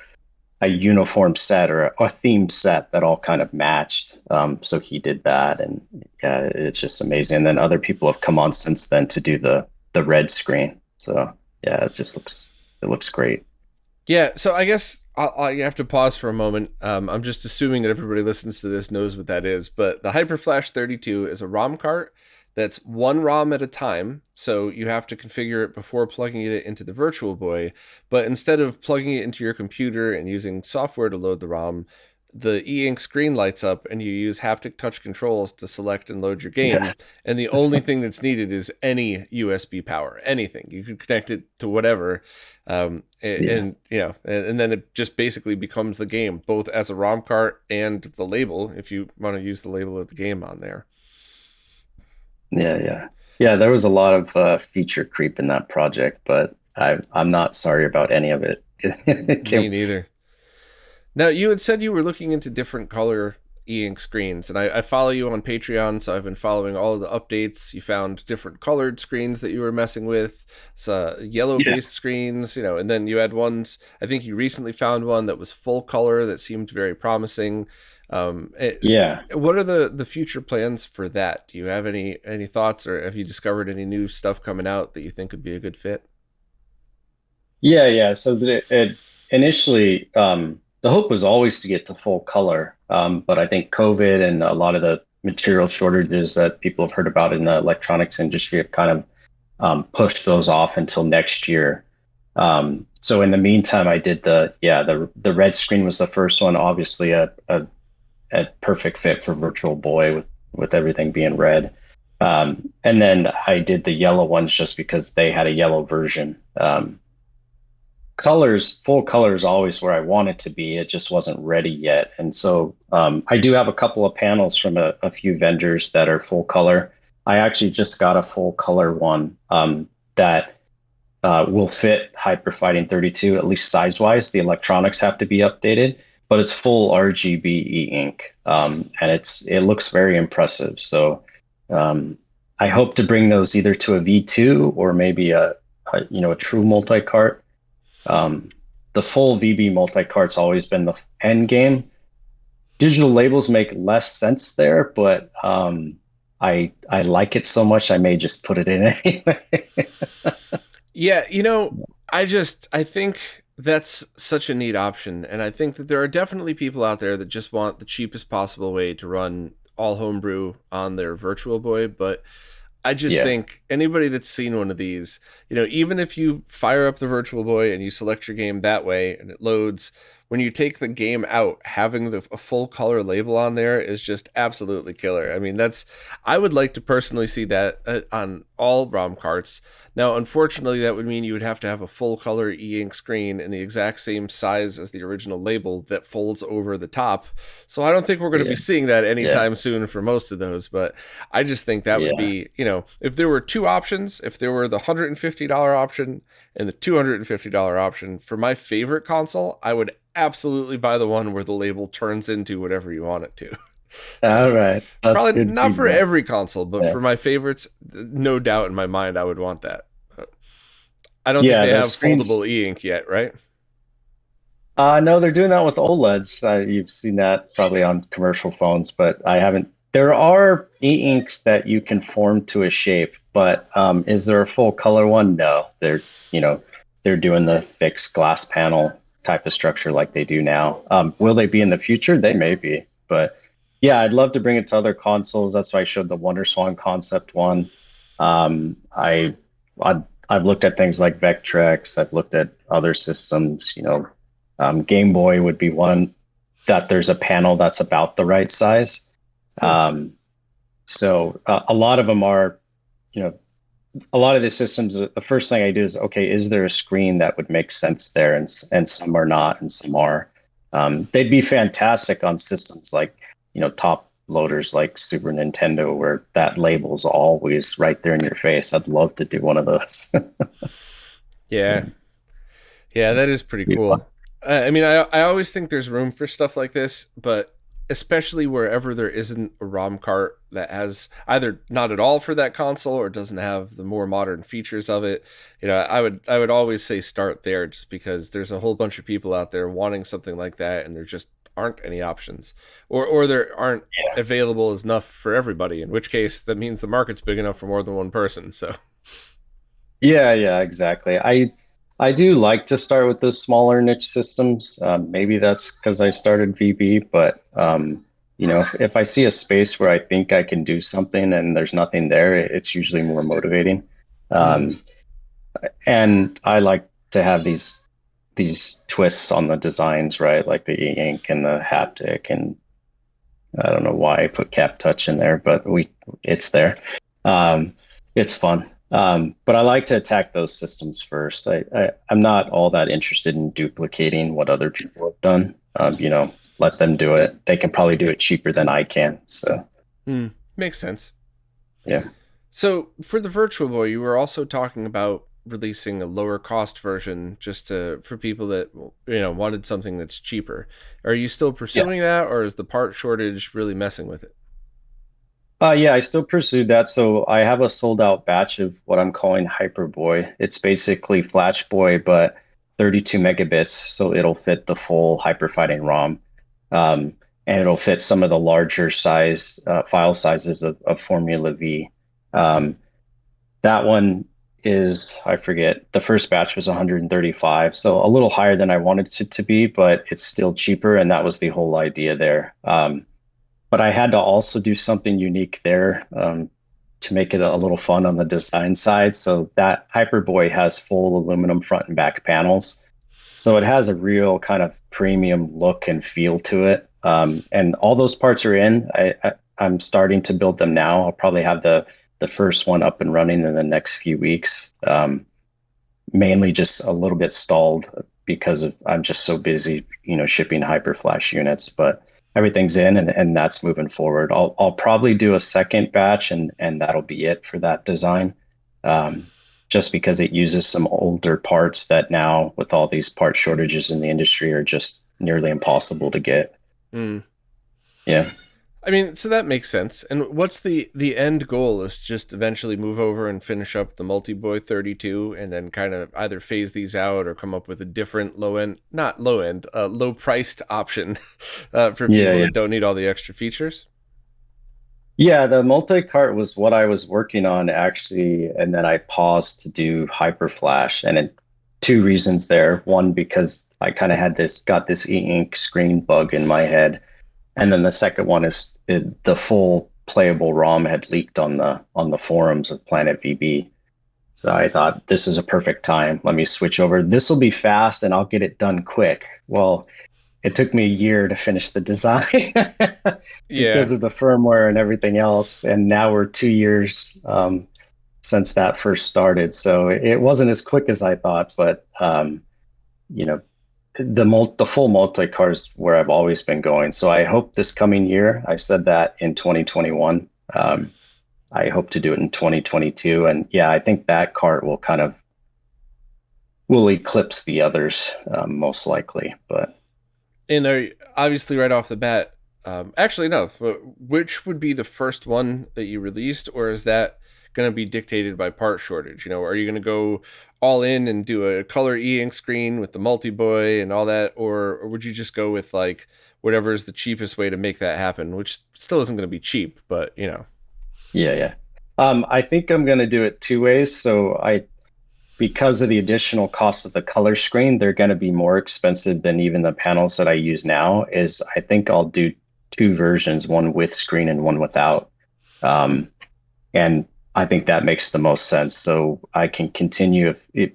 uniform set or a themed set that all kind of matched. So he did that, and yeah, it's just amazing. And then other people have come on since then to do the red screen. So yeah, it looks great. Yeah, so I guess I have to pause for a moment. I'm just assuming that everybody listens to this knows what that is, but the HyperFlash 32 is a ROM cart that's one ROM at a time. So you have to configure it before plugging it into the Virtual Boy. But instead of plugging it into your computer and using software to load the ROM, the e-ink screen lights up and you use haptic touch controls to select and load your Yeah, game, and the only thing that's needed is any USB power, anything. You can connect it to whatever, yeah, and then it just basically becomes the game, both as a ROM cart and the label, if you want to use the label of the game on there. yeah. Yeah, there was a lot of feature creep in that project, but I'm not sorry about any of it. It Me came, neither. Now, you had said you were looking into different color e-ink screens, and I follow you on Patreon, so I've been following all of the updates. You found different colored screens that you were messing with, so yeah, yellow-based screens, and then you had ones. I think you recently found one that was full color that seemed very promising. Um, it, yeah. what are the future plans for that? Do you have any thoughts, or have you discovered any new stuff coming out that you think would be a good fit? Yeah. So initially, the hope was always to get to full color, but I think COVID and a lot of the material shortages that people have heard about in the electronics industry have kind of pushed those off until next year. So in the meantime, I did the red screen was the first one, obviously a perfect fit for Virtual Boy with everything being red. And then I did the yellow ones just because they had a yellow version. Full color is always where I want it to be. It just wasn't ready yet. And so I do have a couple of panels from a few vendors that are full color. I actually just got a full color one that will fit Hyper Fighting 32, at least size wise. The electronics have to be updated, but it's full RGB ink, and it looks very impressive. So I hope to bring those either to a V2 or maybe a true multi cart. um, the full VB multi-cart's always been the end game. Digital labels make less sense there, but I like it so much I may just put it in anyway. Yeah, I think that's such a neat option, and I think that there are definitely people out there that just want the cheapest possible way to run all homebrew on their Virtual Boy, but I just Yeah, think anybody that's seen one of these, even if you fire up the Virtual Boy and you select your game that way and it loads, when you take the game out, having a full color label on there is just absolutely killer. I mean, I would like to personally see that on all ROM carts. Now, unfortunately, that would mean you would have to have a full color e-ink screen in the exact same size as the original label that folds over the top. So I don't think we're going to be Yeah. seeing that Yeah. anytime soon for most of those, but I just think that would Yeah. be, if there were two options, if there were the $150 option and the $250 option for my favorite console, I would absolutely buy the one where the label turns into whatever you want it to. So All right. That's probably good not for feedback. every console, but Yeah. for my favorites, no doubt in my mind, I would want that. But I don't think Yeah, they the have screens. foldable e-ink yet, right? No, they're doing that with OLEDs. You've seen that probably on commercial phones, but I haven't. There are e-inks that you can form to a shape, but is there a full color one? No. You know, they're doing the fixed glass panel type of structure like they do now. Will they be in the future? They may be, but yeah, I'd love to bring it to other consoles. That's why I showed the WonderSwan concept one. Um, I, I've looked at things like Vectrex. I've looked at other systems, Game Boy would be one that there's a panel that's about the right size. Hmm. A lot of them are, you know, a lot of the systems. The first thing I do is, okay, is there a screen that would make sense there? And some are not, and some are. They'd be fantastic on systems like, top loaders like Super Nintendo, where that label's always right there in your face. I'd love to do one of those. Yeah. So, Yeah, that is pretty be fun. cool. I mean, I always think there's room for stuff like this, but especially wherever there isn't a ROM cart that has either not at all for that console or doesn't have the more modern features of it, I would always say start there, just because there's a whole bunch of people out there wanting something like that, and there just aren't any options, or there aren't available enough for everybody. In which case, that means the market's big enough for more than one person. So, Yeah, yeah, exactly. I do like to start with those smaller niche systems. Maybe that's because I started VB, but if I see a space where I think I can do something and there's nothing there, it's usually more motivating. mm, Um, and I like to have these twists on the designs, right? Like the e-ink and the haptic, and I don't know why I put Cap Touch in there, but it's there. Um, it's fun. But I like to attack those systems first. I'm not all that interested in duplicating what other people have done. Let them do it. They can probably do it cheaper than I can. So makes sense. yeah. So for the Virtual Boy, you were also talking about releasing a lower cost version just for people that wanted something that's cheaper. Are you still Yeah. pursuing that, or is the part shortage really messing with it? Yeah, I still pursued that. So I have a sold out batch of what I'm calling Hyperboy. It's basically Flash Boy, but 32 megabits. So it'll fit the full hyperfighting ROM. And it'll fit some of the larger size file sizes of Formula V. Um, that one is, I forget, the first batch was 135. So a little higher than I wanted it to be, but it's still cheaper. And that was the whole idea there. But I had to also do something unique there to make it a little fun on the design side. So that Hyperboy has full aluminum front and back panels. So it has a real kind of premium look and feel to it. And all those parts are in. I'm starting to build them now. I'll probably have the first one up and running in the next few weeks. Mainly just a little bit stalled because I'm just so busy, shipping HyperFlash units. But everything's in, and that's moving forward. I'll probably do a second batch, and that'll be it for that design. Um, just because it uses some older parts that now, with all these part shortages in the industry, are just nearly impossible to get. Mm. Yeah. I mean, so that makes sense. And what's the end goal? Is just eventually move over and finish up the Multi Boy 32, and then kind of either phase these out or come up with a different low end, not low end, low priced option for Yeah, people yeah. that don't need all the extra features. Yeah, the multi-cart was what I was working on actually, and then I paused to do HyperFlash, and two reasons there. One, because I kind of got this e-ink screen bug in my head, and then the second one is the full playable ROM had leaked on the forums of Planet VB. So I thought this is a perfect time. Let me switch over. This will be fast, and I'll get it done quick. Well, it took me a year to finish the design because Yeah. of the firmware and everything else. And now we're 2 years since that first started. So it wasn't as quick as I thought, but you know, the full multi-car is where I've always been going. So I hope this coming year, I said that in 2021. I hope to do it in 2022. And yeah, I think that cart will kind of will eclipse the others most likely. But And obviously, right off the bat, actually, no. Which would be the first one that you released, or is that going to be dictated by part shortage? Are you going to go all in and do a color e-ink screen with the multi-boy and all that, or would you just go with like whatever is the cheapest way to make that happen, which still isn't going to be cheap, but yeah, yeah. I think I'm going to do it two ways. So because of the additional cost of the color screen, they're going to be more expensive than even the panels that I use now. Is I think I'll do two versions, one with screen and one without. Um, and I think that makes the most sense. So I can continue if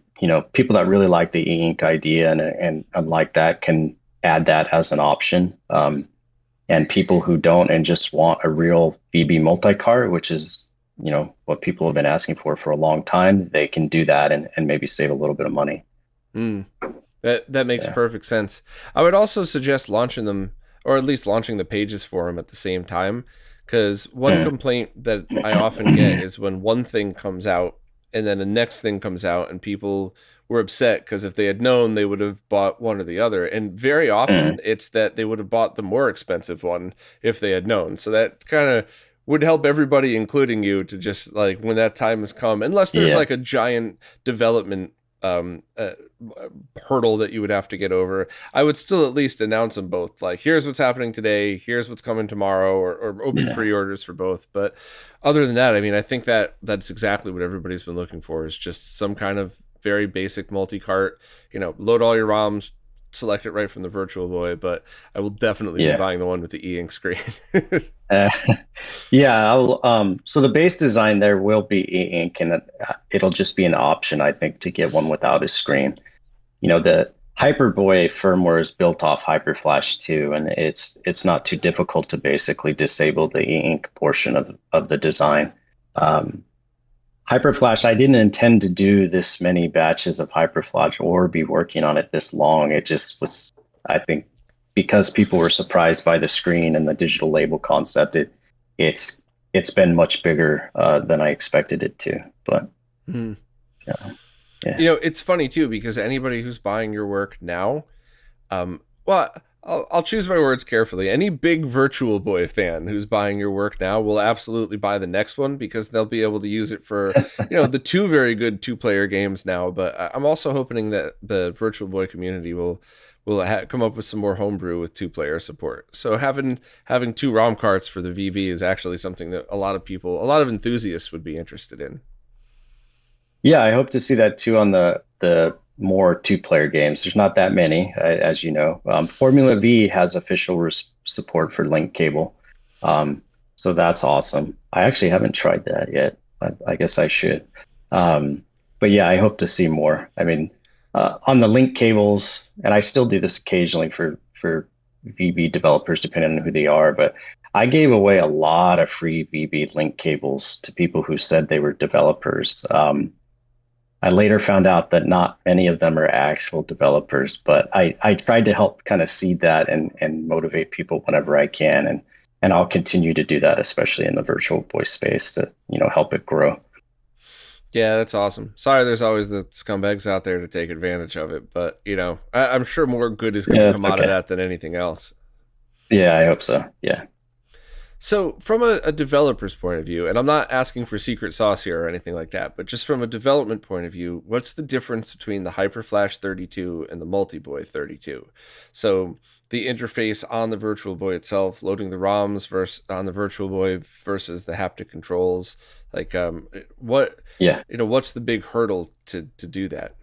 people that really like the e-ink idea and like that can add that as an option. And people who don't and just want a real VB multi-cart, which is what people have been asking for a long time, they can do that and maybe save a little bit of money. mm, that makes Yeah. perfect sense. I would also suggest launching them, or at least launching the pages for them at the same time, because one Mm. complaint that I often get is when one thing comes out and then the next thing comes out, and people were upset because if they had known, they would have bought one or the other. And very Mm. often, it's that they would have bought the more expensive one if they had known. So that kind of would help everybody, including you, to just like when that time has come, unless there's Yeah. like a giant development um uh, hurdle that you would have to get over. I would still at least announce them both, like here's what's happening today, here's what's coming tomorrow, or open Yeah. pre-orders for both. But other than that, I mean, I think that's exactly what everybody's been looking for, is just some kind of very basic multi-cart. Load all your ROMs, select it right from the Virtualboy. But I will definitely be Yeah. buying the one with the e-ink screen. Uh, yeah. So the base design there will be e-ink, and it'll just be an option, I think, to get one without a screen. The Hyperboy firmware is built off HyperFlash 2, and it's not too difficult to basically disable the e-ink portion of the design. Um, HyperFlash, I didn't intend to do this many batches of HyperFlash or be working on it this long. It just was, I think, because people were surprised by the screen and the digital label concept. It's it's been much bigger than I expected it to. But Hmm. so, yeah. It's funny too, because anybody who's buying your work now, well, I'll choose my words carefully. Any big Virtualboy fan who's buying your work now will absolutely buy the next one, because they'll be able to use it for, the two very good two-player games now. But I'm also hoping that the Virtualboy community will come up with some more homebrew with two-player support. So having two ROM carts for the VV is actually something that a lot of enthusiasts would be interested in. Yeah, I hope to see that too on the more two-player games. There's not that many, as you know. Formula V has official support for link cable, so that's awesome. I actually haven't tried that yet. I guess I should. Um, but yeah, I hope to see more. I mean, on the link cables, and I still do this occasionally for VB developers, depending on who they are. But I gave away a lot of free VB link cables to people who said they were developers. I later found out that not many of them are actual developers, but I tried to help kind of seed that and motivate people whenever I can. And I'll continue to do that, especially in the Virtualboy space to, help it grow. Yeah, that's awesome. Sorry, there's always the scumbags out there to take advantage of it, but I'm sure more good is going to Yeah, come it's out of okay. that than anything else. Yeah, I hope so. Yeah. So, from a developer's point of view, and I'm not asking for secret sauce here or anything like that, but just from a development point of view, what's the difference between the HyperFlash 32 and the Multiboy 32? So, the interface on the Virtualboy itself, loading the ROMs versus on the Virtualboy versus the haptic controls, like what Yeah. what's the big hurdle to do that?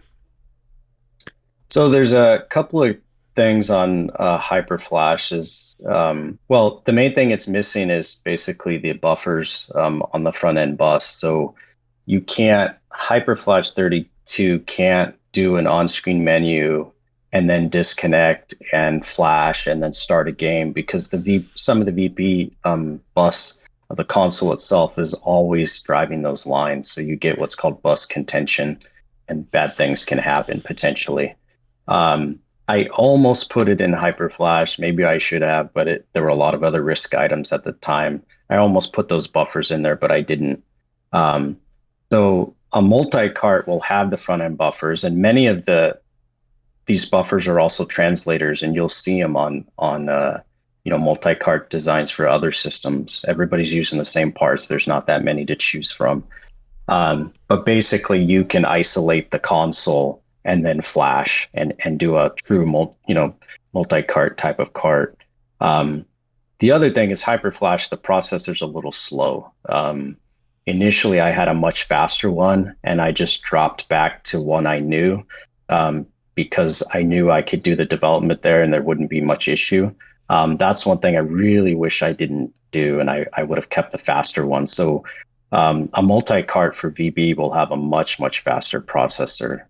So there's a couple of things on HyperFlash is well, the main thing it's missing is basically the buffers on the front end bus. So HyperFlash 32 can't do an on-screen menu and then disconnect and flash and then start a game, because some of the VB bus of the console itself is always driving those lines. So you get what's called bus contention, and bad things can happen potentially. I almost put it in HyperFlash. Maybe I should have, but there were a lot of other risk items at the time. I almost put those buffers in there, but I didn't. So a multi-cart will have the front end buffers, and many of these buffers are also translators, and you'll see them on multi-cart designs for other systems. Everybody's using the same parts. There's not that many to choose from. But basically, you can isolate the console and then flash and do a true multi-cart type of cart. The other thing is HyperFlash, the processor's a little slow. Initially, I had a much faster one, and I just dropped back to one I knew, because I knew I could do the development there and there wouldn't be much issue. That's one thing I really wish I didn't do, and I would have kept the faster one. So a multi-cart for VB will have a much, much faster processor.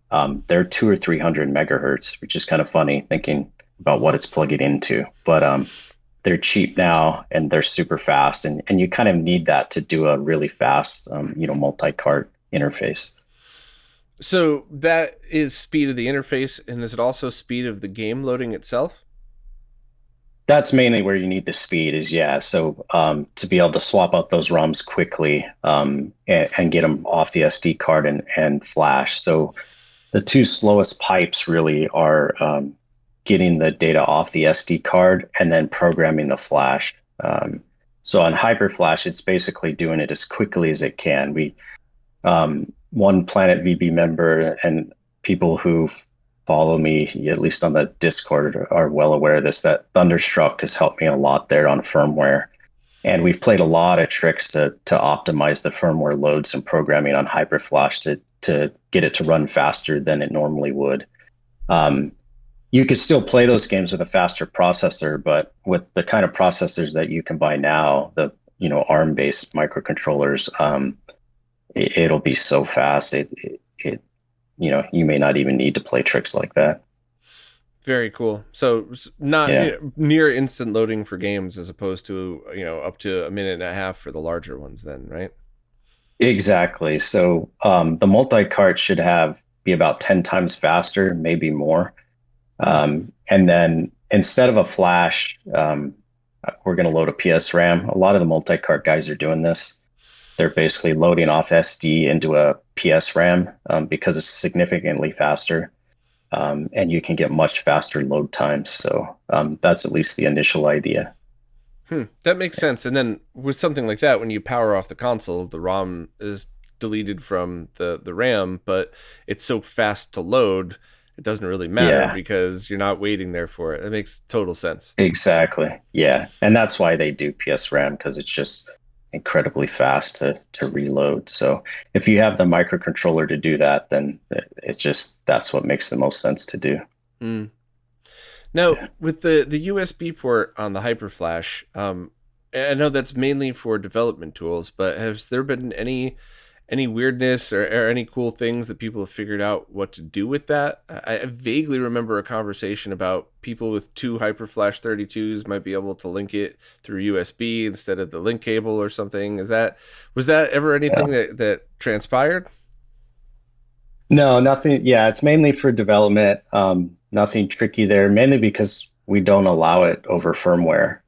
They're 200 or 300 megahertz, which is kind of funny thinking about what it's plugging into. But they're cheap now, and they're super fast, and you kind of need that to do a really fast, multi-cart interface. So that is speed of the interface, and is it also speed of the game loading itself? That's mainly where you need the speed is, yeah. So to be able to swap out those ROMs quickly, and get them off the SD card and flash. So the two slowest pipes really are getting the data off the SD card and then programming the flash. So on HyperFlash, it's basically doing it as quickly as it can. One Planet VB member and people who follow me, at least on the Discord, are well aware of this, that Thunderstruck has helped me a lot there on firmware. And we've played a lot of tricks to optimize the firmware loads and programming on HyperFlash to get it to run faster than it normally would. You could still play those games with a faster processor, but with the kind of processors that you can buy now, the ARM-based microcontrollers, it'll be so fast. You may not even need to play tricks like that. Very cool. So not near instant loading for games, as opposed to up to a minute and a half for the larger ones, then, right? Exactly. So the multi-cart should be about 10 times faster, maybe more. And then instead of a flash, we're going to load a PS RAM. A lot of the multi-cart guys are doing this. They're basically loading off SD into a PS RAM, because it's significantly faster, and you can get much faster load times. So that's at least the initial idea. That makes sense. And then with something like that, when you power off the console, the ROM is deleted from the RAM, but it's so fast to load, it doesn't really matter because you're not waiting there for it. It makes total sense. Exactly. Yeah. And that's why they do PS RAM, because it's just incredibly fast to reload. So if you have the microcontroller to do that, then that's what makes the most sense to do. Now, with the USB port on the HyperFlash, I know that's mainly for development tools, but has there been any weirdness or any cool things that people have figured out what to do with that? I vaguely remember a conversation about people with two HyperFlash 32s might be able to link it through USB instead of the link cable or something. Was that ever anything that transpired? No, nothing. Yeah, it's mainly for development. Nothing tricky there, mainly because we don't allow it over firmware.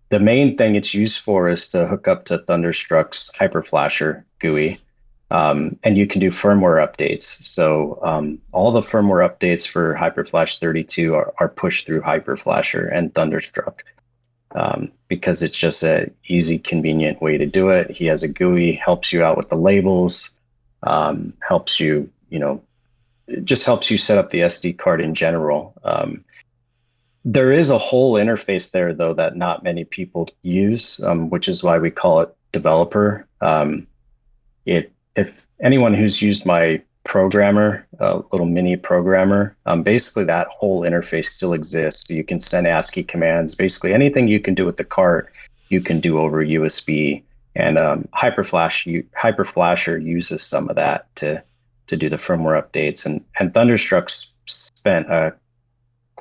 The main thing it's used for is to hook up to Thunderstruck's HyperFlasher GUI, and you can do firmware updates. So all the firmware updates for HyperFlash 32 are pushed through HyperFlasher and Thunderstruck, because it's just an easy, convenient way to do it. He has a GUI, helps you out with the labels, helps you, it just helps you set up the SD card in general. There is a whole interface there, though, that not many people use, which is why we call it developer. If anyone who's used my programmer, little mini programmer, basically that whole interface still exists. So you can send ASCII commands. Basically anything you can do with the cart, you can do over USB. And HyperFlasher uses some of that to do the firmware updates. And Thunderstruck spent a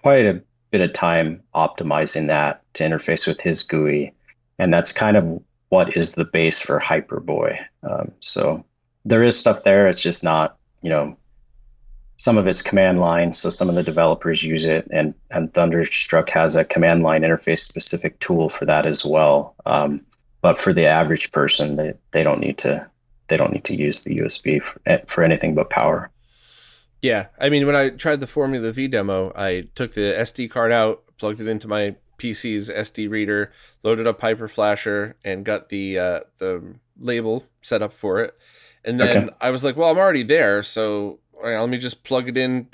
quite a bit of time optimizing that to interface with his GUI, and that's kind of what is the base for Hyperboy. So there is stuff there. It's just not, some of it's command line, so some of the developers use it, and Thunderstruck has a command line interface specific tool for that as well. But for the average person, they don't need to use the USB for anything but power. Yeah, I mean, when I tried the Formula V demo, I took the SD card out, plugged it into my PC's SD reader, loaded up Hyperflasher, and got the label set up for it. And then Okay. I was like, well, I'm already there, so let me just plug in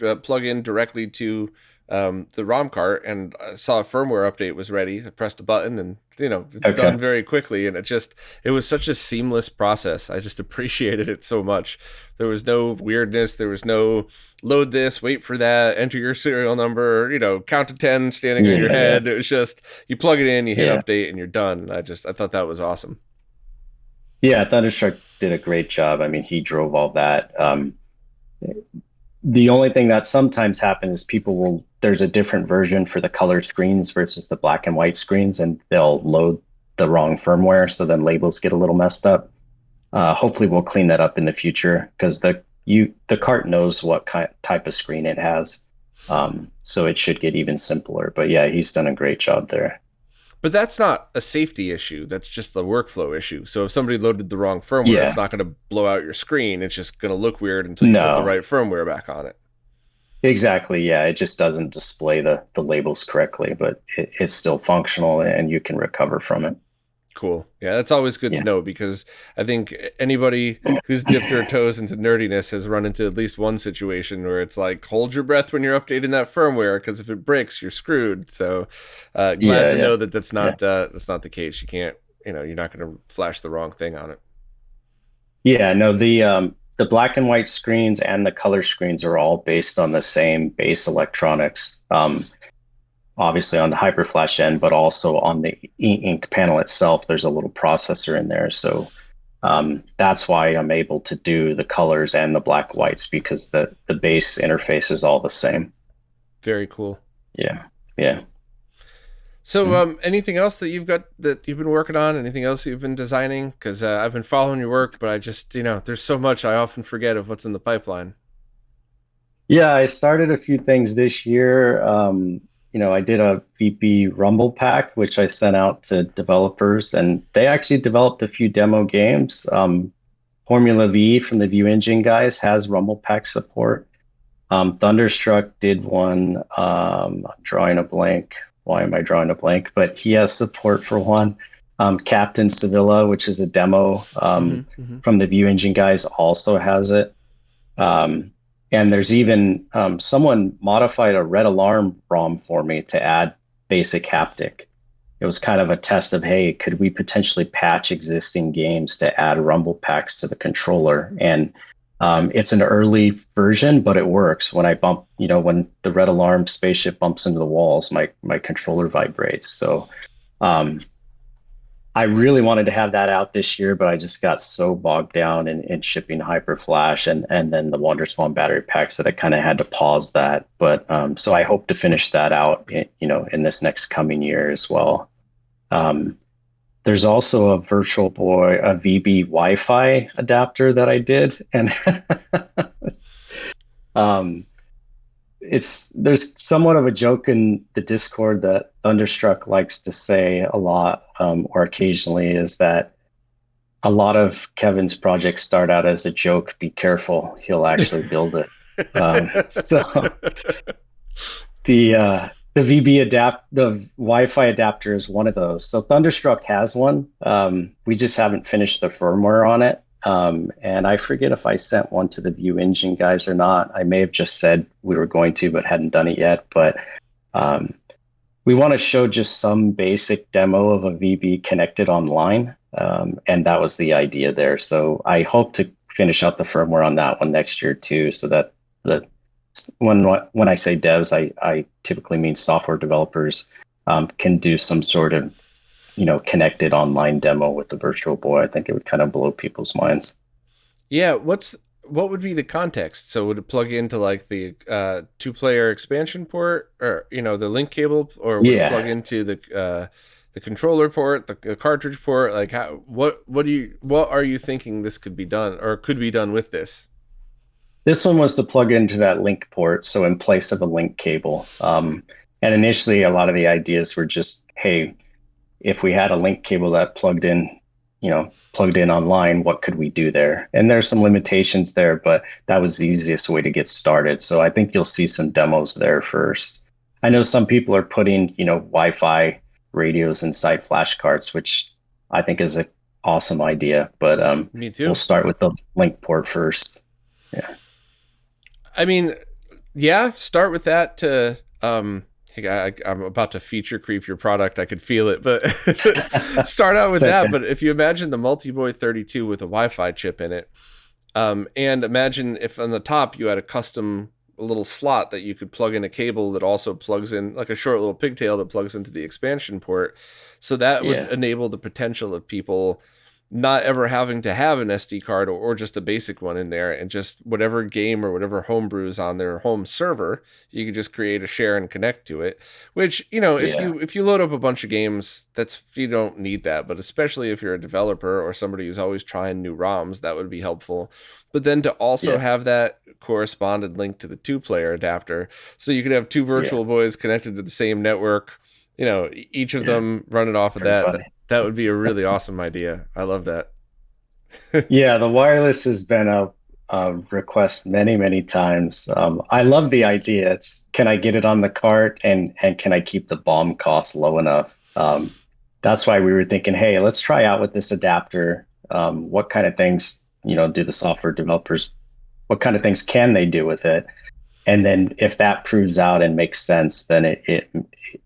directly to the ROM cart, and I saw a firmware update was ready. I pressed a button, and it's done Okay. very quickly. And it was such a seamless process. I just appreciated it so much. There was no weirdness. There was no load this, wait for that, enter your serial number, count to 10 standing on Yeah. your Yeah. head. It was just, you plug it in, you hit Yeah. update, and you're done. And I thought that was awesome. Yeah. Thunderstruck did a great job. I mean, he drove all that. The only thing that sometimes happens is there's a different version for the color screens versus the black and white screens, and they'll load the wrong firmware. So then labels get a little messed up. Hopefully we'll clean that up in the future because the cart knows what type of screen it has. So it should get even simpler. But yeah, he's done a great job there. But that's not a safety issue. That's just a workflow issue. So if somebody loaded the wrong firmware, it's Yeah. not going to blow out your screen. It's just going to look weird until you put the No, right firmware back on it. exactly. Yeah, it just doesn't display the labels correctly, but it's still functional and you can recover from it. Cool. Yeah, that's always good to Yeah. know because I think anybody who's dipped their toes into nerdiness has run into at least one situation where it's like, hold your breath when you're updating that firmware because if it breaks, you're screwed. So glad Yeah. to Yeah. know that Yeah. that's not the case. You can't, you're not going to flash the wrong thing on it. Yeah, no, the black and white screens and the color screens are all based on the same base electronics. Obviously on the HyperFlash end, but also on the e-ink panel itself, there's a little processor in there. So that's why I'm able to do the colors and the black whites because the base interface is all the same. Very cool. Yeah. Yeah. So, Mhm. anything else that you've been working on? Anything else you've been designing? Because I've been following your work, but I just, there's so much I often forget of what's in the pipeline. Yeah, I started a few things this year. I did a VP Rumble pack, which I sent out to developers, and they actually developed a few demo games. Formula V from the View Engine guys has Rumble pack support. Thunderstruck did one. I'm drawing a blank. Why am I drawing a blank? But he has support for one. Captain Sevilla, which is a demo Mm-hmm, mm-hmm. from the View Engine guys, also has it. Um, and there's even someone modified a Red Alarm ROM for me to add basic haptic. It was kind of a test of, hey, could we potentially patch existing games to add rumble packs to the controller? And it's an early version, but it works. When I bump, when the Red Alarm spaceship bumps into the walls, my controller vibrates. So um, I really wanted to have that out this year, but I just got so bogged down in shipping Hyperflash and then the WonderSwan battery packs that I kind of had to pause that. But so I hope to finish that out, in this next coming year as well. Um, there's also a Virtualboy, a VB Wi-Fi adapter that I did, and um, there's somewhat of a joke in the Discord that Thunderstruck likes to say a lot, or occasionally, is that a lot of Kevin's projects start out as a joke. Be careful, he'll actually build it. So the the Wi-Fi adapter is one of those. So Thunderstruck has one. We just haven't finished the firmware on it. And I forget if I sent one to the View Engine guys or not. I may have just said we were going to, but hadn't done it yet. But um, we want to show just some basic demo of a VB connected online. And that was the idea there. So I hope to finish out the firmware on that one next year too, so that the when I say devs, I typically mean software developers can do some sort of connected online demo with the Virtual Boy. I think it would kind of blow people's minds. Yeah, what would be the context? So would it plug into like the two-player expansion port, or the link cable, or would it plug Yeah. into the controller port, the cartridge port? Like how what are you thinking this could be done or could be done with this? This one was to plug into that link port, so in place of a link cable. And initially, a lot of the ideas were just, hey, if we had a link cable that plugged in online, what could we do there? And there's some limitations there, but that was the easiest way to get started. So I think you'll see some demos there first. I know some people are putting, Wi-Fi radios inside flashcards, which I think is an awesome idea, but Me we'll too. start with the link port first. Yeah. I mean, yeah, start with that to I'm about to feature creep your product. I could feel it, but start out with So, that. But if you imagine the Multiboy 32 with a Wi-Fi chip in it, and imagine if on the top you had a custom little slot that you could plug in a cable that also plugs in like a short little pigtail that plugs into the expansion port. So that would yeah. enable the potential of people not ever having to have an SD card or just a basic one in there, and just whatever game or whatever homebrew is on their home server, you could just create a share and connect to it. Which, if Yeah. you load up a bunch of games, that's you don't need that, but especially if you're a developer or somebody who's always trying new ROMs, that would be helpful. But then to also Yeah. have that corresponded link to the two-player adapter, so you could have two Yeah. Virtual Boys connected to the same network, each of Yeah. them running off of Pretty that. funny. That would be a really awesome idea. I love that. Yeah, the wireless has been a request many, many times. I love the idea. It's can I get it on the cart and can I keep the BOM cost low enough? That's why we were thinking, hey, let's try out with this adapter. What kind of things, do the software developers, what kind of things can they do with it? And then if that proves out and makes sense, then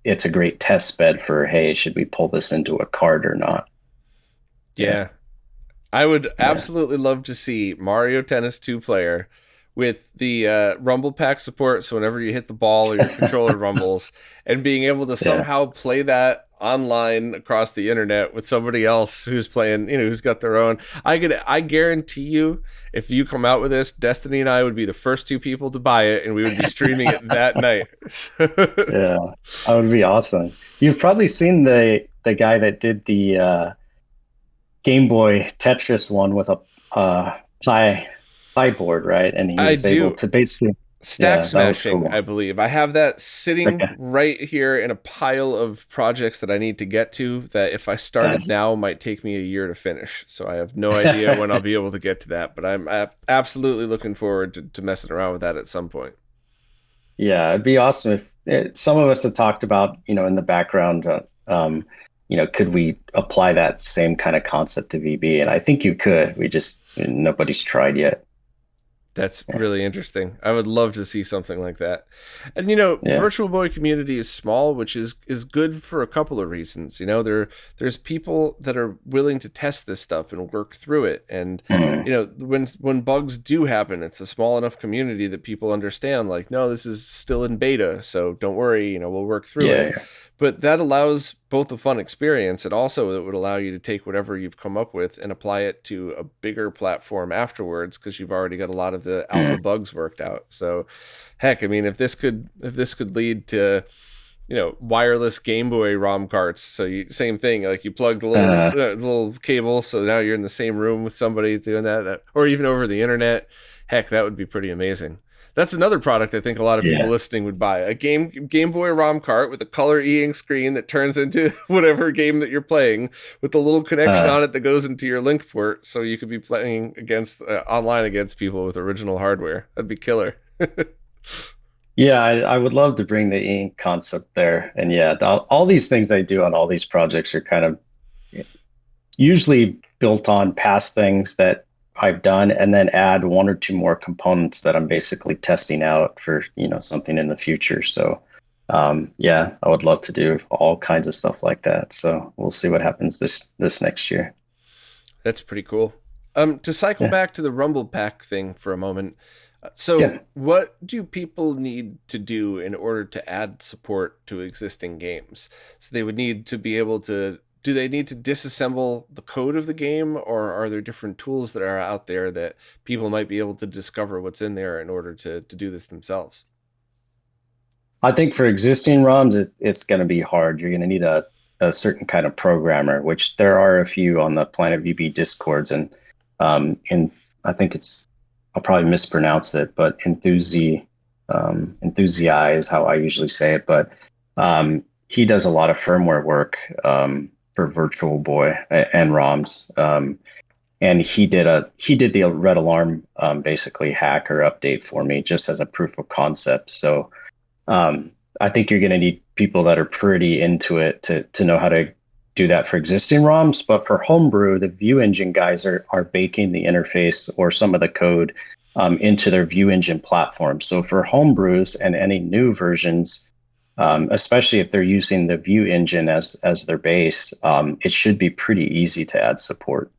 it's a great test bed for, hey, should we pull this into a cart or not? Yeah, Yeah. I would yeah, absolutely love to see Mario Tennis 2 player with the rumble pack support. So whenever you hit the ball, your controller rumbles, and being able to yeah. somehow play that online across the internet with somebody else who's playing, who's got their own. I guarantee you, if you come out with this, Destiny and I would be the first two people to buy it, and we would be streaming it that night. Yeah, that would be awesome. You've probably seen the guy that did the Game Boy Tetris one with a uh, pie board, right? And he I was able do. to basically, Stack yeah, that was smashing, cool. I believe. I have that sitting Okay, right here in a pile of projects that I need to get to, that if I started nice. now might take me a year to finish. So I have no idea when I'll be able to get to that, but I'm absolutely looking forward to messing around with that at some point. Yeah, it'd be awesome if some of us have talked about, in the background, could we apply that same kind of concept to VB? And I think you could. We just nobody's tried yet. That's Yeah, really interesting. I would love to see something like that. And yeah, Virtual Boy community is small, which is good for a couple of reasons. There's people that are willing to test this stuff and work through it. And Mhm. when bugs do happen, it's a small enough community that people understand, like, no, this is still in beta, so don't worry, we'll work through it. Yeah, But that allows both a fun experience, and also it would allow you to take whatever you've come up with and apply it to a bigger platform afterwards, because you've already got a lot of the yeah. alpha bugs worked out. So heck, I mean, if this could lead to wireless Game Boy ROM carts, so same thing, like you plug the little cable, so now you're in the same room with somebody doing that, or even over the internet. Heck, that would be pretty amazing. That's another product I think a lot of people Yeah. listening would buy. A Game Boy ROM cart with a color e-ink screen that turns into whatever game that you're playing, with the little connection Uh, on it that goes into your link port, so you could be playing against online against people with original hardware. That'd be killer. yeah, I would love to bring the ink concept there. And yeah, all these things I do on all these projects are kind of usually built on past things that I've done and then add one or two more components that I'm basically testing out for, something in the future. So yeah, I would love to do all kinds of stuff like that. So we'll see what happens this next year. That's pretty cool. To cycle Yeah. back to the Rumble Pack thing for a moment. So, Yeah. what do people need to do in order to add support to existing games? So they would need to be able to do they need to disassemble the code of the game, or are there different tools that are out there that people might be able to discover what's in there in order to do this themselves? I think for existing ROMs, it's going to be hard. You're going to need a certain kind of programmer, which there are a few on the Planet VB discords, and in I think it's I'll probably mispronounce it, but Enthusi is how I usually say it. But he does a lot of firmware work for Virtual Boy and ROMs. And he did the Red Alarm basically hacker update for me just as a proof of concept. So I think you're going to need people that are pretty into it to know how to do that for existing ROMs. But for homebrew, the View Engine guys are baking the interface or some of the code into their View Engine platform. So for homebrews and any new versions, especially if they're using the View Engine as their base, it should be pretty easy to add support.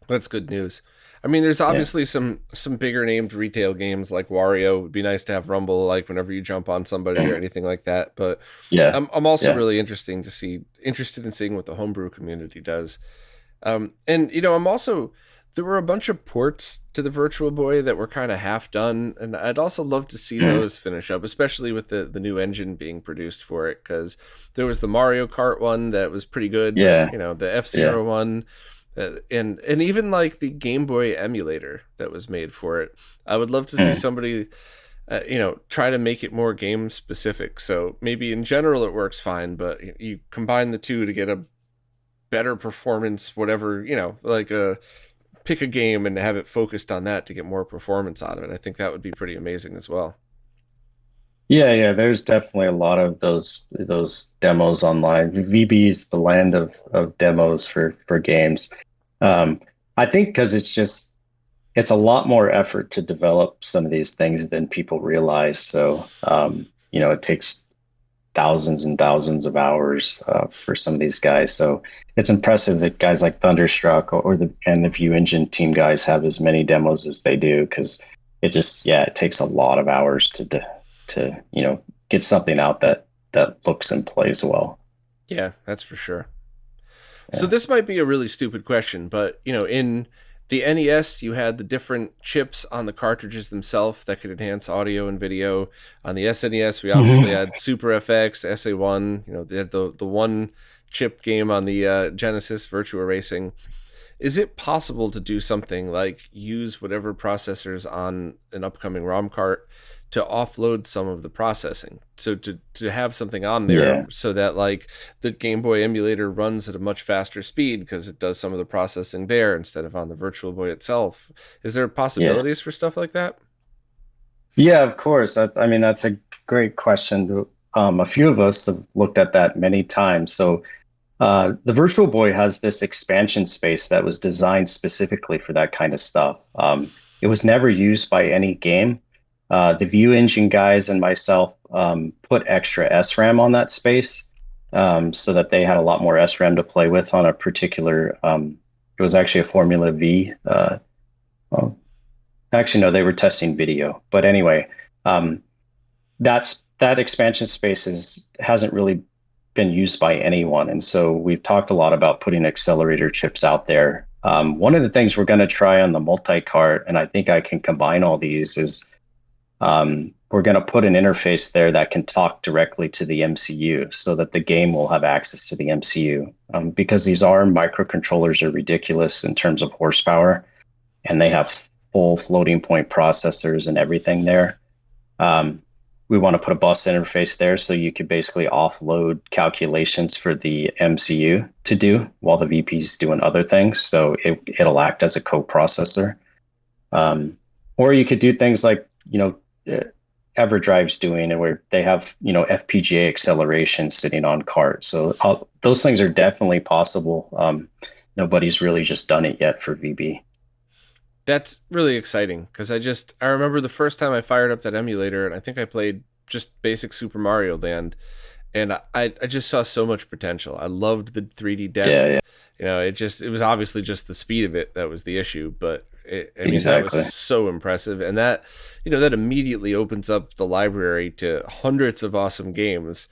That's good news. I mean, there's Yeah. obviously some bigger named retail games like Wario. It would be nice to have Rumble, like whenever you jump on somebody or anything like that. But Yeah. I'm also Yeah. really interested in seeing what the homebrew community does. And I'm also, there were a bunch of ports to the Virtual Boy that were kind of half done, and I'd also love to see Mm. those finish up, especially with the new engine being produced for it. Because there was the Mario Kart one that was pretty good, but Yeah. the F Yeah. Zero one. And even like the Game Boy emulator that was made for it, I would love to see Mm. somebody, try to make it more game specific. So maybe in general it works fine, but you combine the two to get a better performance. Whatever like pick a game and have it focused on that to get more performance out of it. I think that would be pretty amazing as well. Yeah, yeah, there's definitely a lot of those demos online. VB is the land of demos for games. I think because it's a lot more effort to develop some of these things than people realize. So it takes thousands and thousands of hours for some of these guys. So it's impressive that guys like Thunderstruck and the View Engine team guys have as many demos as they do, because it takes a lot of hours to get something out that looks and plays well. Yeah, that's for sure. So Yeah. this might be a really stupid question, but in the NES, you had the different chips on the cartridges themselves that could enhance audio and video. On the SNES, we obviously Mhm. had Super FX, SA1. They had the one chip game on the Genesis, Virtua Racing. Is it possible to do something like use whatever processors on an upcoming ROM cart to offload some of the processing? So to have something on there Yeah. so that like the Game Boy emulator runs at a much faster speed because it does some of the processing there instead of on the Virtual Boy itself. Is there Yeah. possibilities for stuff like that? Yeah, of course. I mean, that's a great question. A few of us have looked at that many times. So the Virtual Boy has this expansion space that was designed specifically for that kind of stuff. It was never used by any game. The View Engine guys and myself put extra SRAM on that space so that they had a lot more SRAM to play with on a particular. It was actually a Formula V. Well, actually, no, they were testing video. But anyway, um, that expansion space hasn't really been used by anyone. And so we've talked a lot about putting accelerator chips out there. One of the things we're going to try on the multi-cart, and I think I can combine all these, is we're going to put an interface there that can talk directly to the MCU so that the game will have access to the MCU. Because these ARM microcontrollers are ridiculous in terms of horsepower, and they have full floating point processors and everything there. We want to put a bus interface there so you could basically offload calculations for the MCU to do while the VP is doing other things. So it'll act as a co-processor. Or you could do things like, EverDrive's doing, where they have, FPGA acceleration sitting on cart. So those things are definitely possible. Nobody's really just done it yet for VB. That's really exciting because I remember the first time I fired up that emulator and I think I played just basic Super Mario Land, and I just saw so much potential. I loved the 3D Yeah, depth. yeah, It was obviously just the speed of it that was the issue, but I mean that was exactly. so impressive, and that that immediately opens up the library to hundreds of awesome games.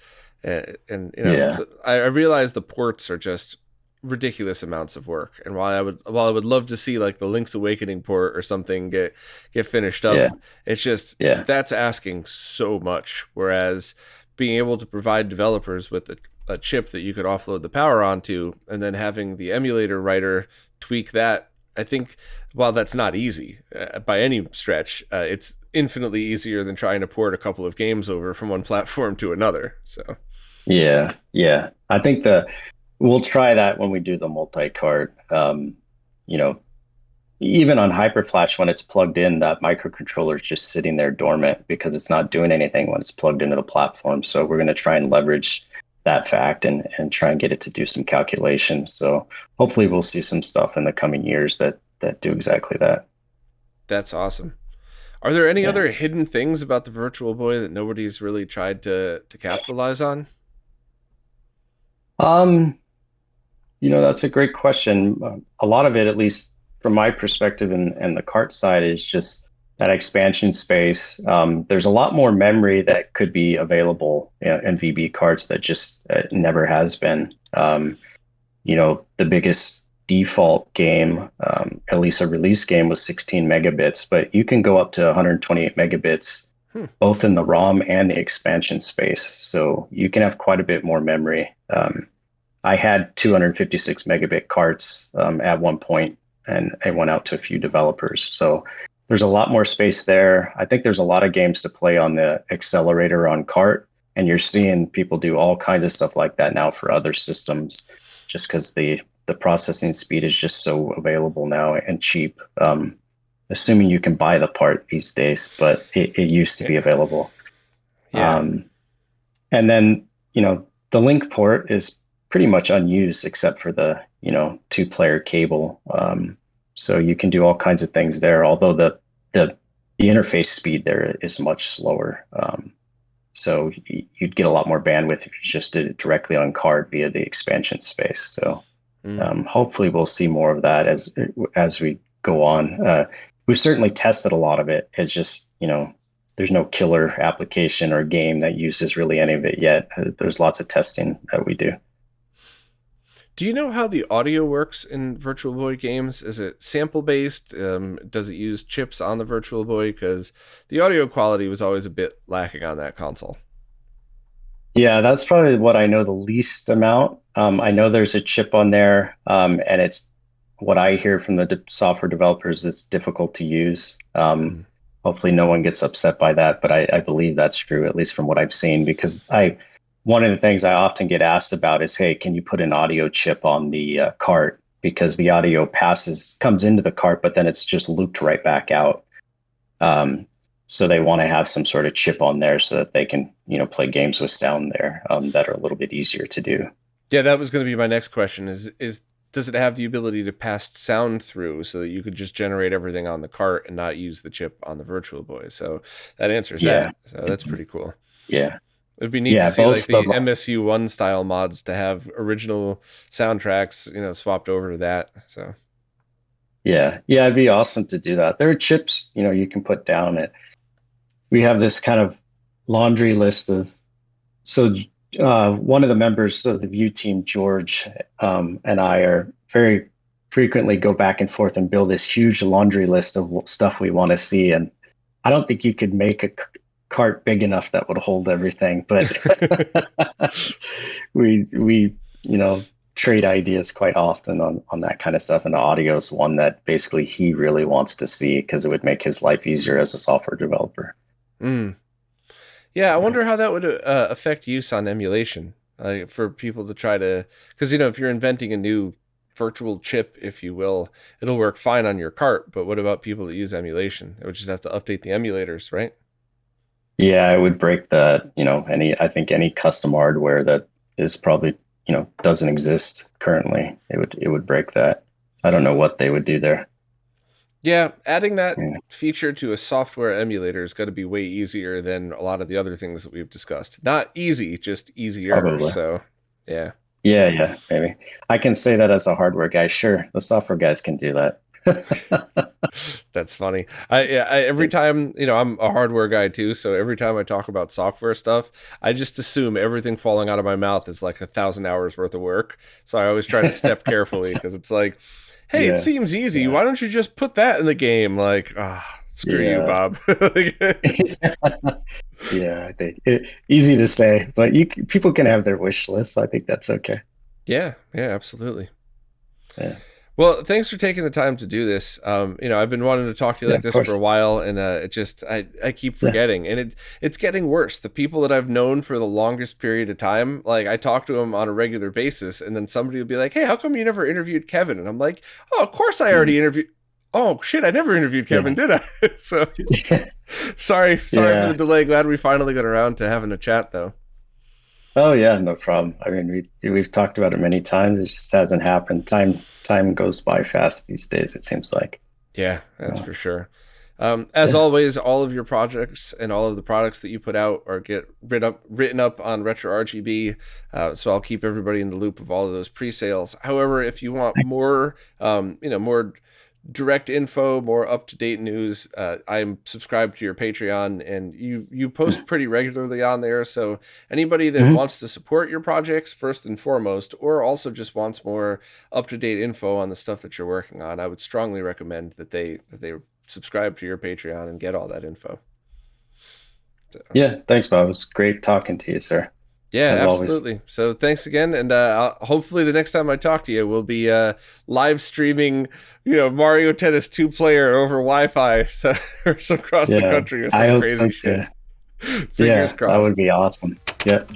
And Yeah. so I realize the ports are just ridiculous amounts of work. And while I would love to see like the Link's Awakening port or something get finished Yeah. up, it's just Yeah. that's asking so much. Whereas being able to provide developers with a chip that you could offload the power onto, and then having the emulator writer tweak that, I think while that's not easy by any stretch, it's infinitely easier than trying to port a couple of games over from one platform to another. So Yeah. Yeah. I think we'll try that when we do the multi-card. You know, even on HyperFlash, when it's plugged in, that microcontroller is just sitting there dormant because it's not doing anything when it's plugged into the platform. So we're going to try and leverage that fact and try and get it to do some calculations. So hopefully we'll see some stuff in the coming years that do exactly that. that's awesome. Are there any Yeah. other hidden things about the Virtual Boy that nobody's really tried to capitalize on? Um, that's a great question. A lot of it, at least from my perspective and the cart side, is just that expansion space. There's a lot more memory that could be available in VB carts that just never has been. The biggest default game, at least a release game, was 16 megabits, but you can go up to 128 megabits, Hmm. both in the ROM and the expansion space. So you can have quite a bit more memory. I had 256 megabit carts at one point, and I went out to a few developers. So there's a lot more space there. I think there's a lot of games to play on the accelerator on cart, and you're seeing people do all kinds of stuff like that now for other systems, just because the processing speed is just so available now and cheap. Assuming you can buy the part these days, but it used to be Yeah. available. Yeah. Um, and then, the link port is pretty much unused except for the, two-player cable. So you can do all kinds of things there, although the, the interface speed there is much slower. So you'd get a lot more bandwidth if you just did it directly on card via the expansion space. So Mm. hopefully we'll see more of that as we go on. We've certainly tested a lot of it. It's just, there's no killer application or game that uses really any of it yet. There's lots of testing that we do. Do you know how the audio works in Virtual Boy games? Is it sample based? Does it use chips on the Virtual Boy? Because the audio quality was always a bit lacking on that console. Yeah, that's probably what I know the least amount. I know there's a chip on there, and it's what I hear from the software developers. It's difficult to use. Mm. Hopefully, no one gets upset by that, but I believe that's true, at least from what I've seen. Because one of the things I often get asked about is, hey, can you put an audio chip on the cart? Because the audio comes into the cart, but then it's just looped right back out. Um, so they want to have some sort of chip on there so that they can, play games with sound there that are a little bit easier to do. Yeah, that was going to be my next question. Is does it have the ability to pass sound through so that you could just generate everything on the cart and not use the chip on the Virtual Boy? So that answers Yeah, that. So that's pretty cool. yeah, It'd be neat to yeah. see like Both the the MSU1 style mods to have original soundtracks, swapped over to that. So yeah, it'd be awesome to do that. There are chips, you can put down it. We have this kind of laundry list of so one of the members of the View team, George, and I are very frequently go back and forth and build this huge laundry list of stuff we want to see. And I don't think you could make a cart big enough that would hold everything, but we trade ideas quite often on that kind of stuff. And the audio is one that basically he really wants to see because it would make his life easier as a software developer. mm. Yeah, I Yeah. wonder how that would affect use on emulation for people to try to, because if you're inventing a new virtual chip, if you will, it'll work fine on your cart. But what about people that use emulation? They would just have to update the emulators, right? Yeah, it would break I think any custom hardware that is probably, doesn't exist currently. It would break that. I don't know what they would do there. Yeah, adding that Yeah, feature to a software emulator is going to be way easier than a lot of the other things that we've discussed. Not easy, just easier. probably. So, yeah. Yeah, maybe. I can say that as a hardware guy. Sure, the software guys can do that. That's funny. Every time, I'm a hardware guy too, so every time I talk about software stuff, I just assume everything falling out of my mouth is like 1,000 hours worth of work. So I always try to step carefully because it's like, hey, it Yeah, seems easy. yeah, Why don't you just put that in the game? Like, screw you, yeah. Bob. Yeah, I think easy to say, but people can have their wish list. I think that's okay. Yeah, yeah, absolutely. Yeah, Well, thanks for taking the time to do this. I've been wanting to talk to you yeah, like of this for a course. while, and I keep Yeah. forgetting, and it's getting worse. The people that I've known for the longest period of time, like I talk to them on a regular basis, and then somebody will be like, "Hey, how come you never interviewed Kevin?" And I'm like, "Oh, of course I Mm. already interviewed." Oh shit, I never interviewed Kevin, Yeah. did I? So sorry for the Yeah. delay. Glad we finally got around to having a chat, though. Oh yeah, no problem. I mean, we've talked about it many times. It just hasn't happened. Time goes by fast these days, it seems like. Yeah, that's Uh, for sure. As yeah. always, all of your projects and all of the products that you put out are get written up on RetroRGB, so I'll keep everybody in the loop of all of those pre-sales. However, if you want Thanks. more, more direct info, more up to date news, I'm subscribed to your Patreon, and you post pretty regularly on there. So anybody that Mhm. wants to support your projects first and foremost, or also just wants more up to date info on the stuff that you're working on, I would strongly recommend that they subscribe to your Patreon and get all that info. So, Yeah, thanks, Bob. It was great talking to you, sir, yeah, as always. absolutely. So thanks again, and hopefully the next time I talk to you, we'll be live streaming, Mario Tennis 2 player over Wi-Fi, so, or across the Yeah, country or I some hope so crazy too. shit. Fingers Yeah, that would crossed. be awesome. Yep.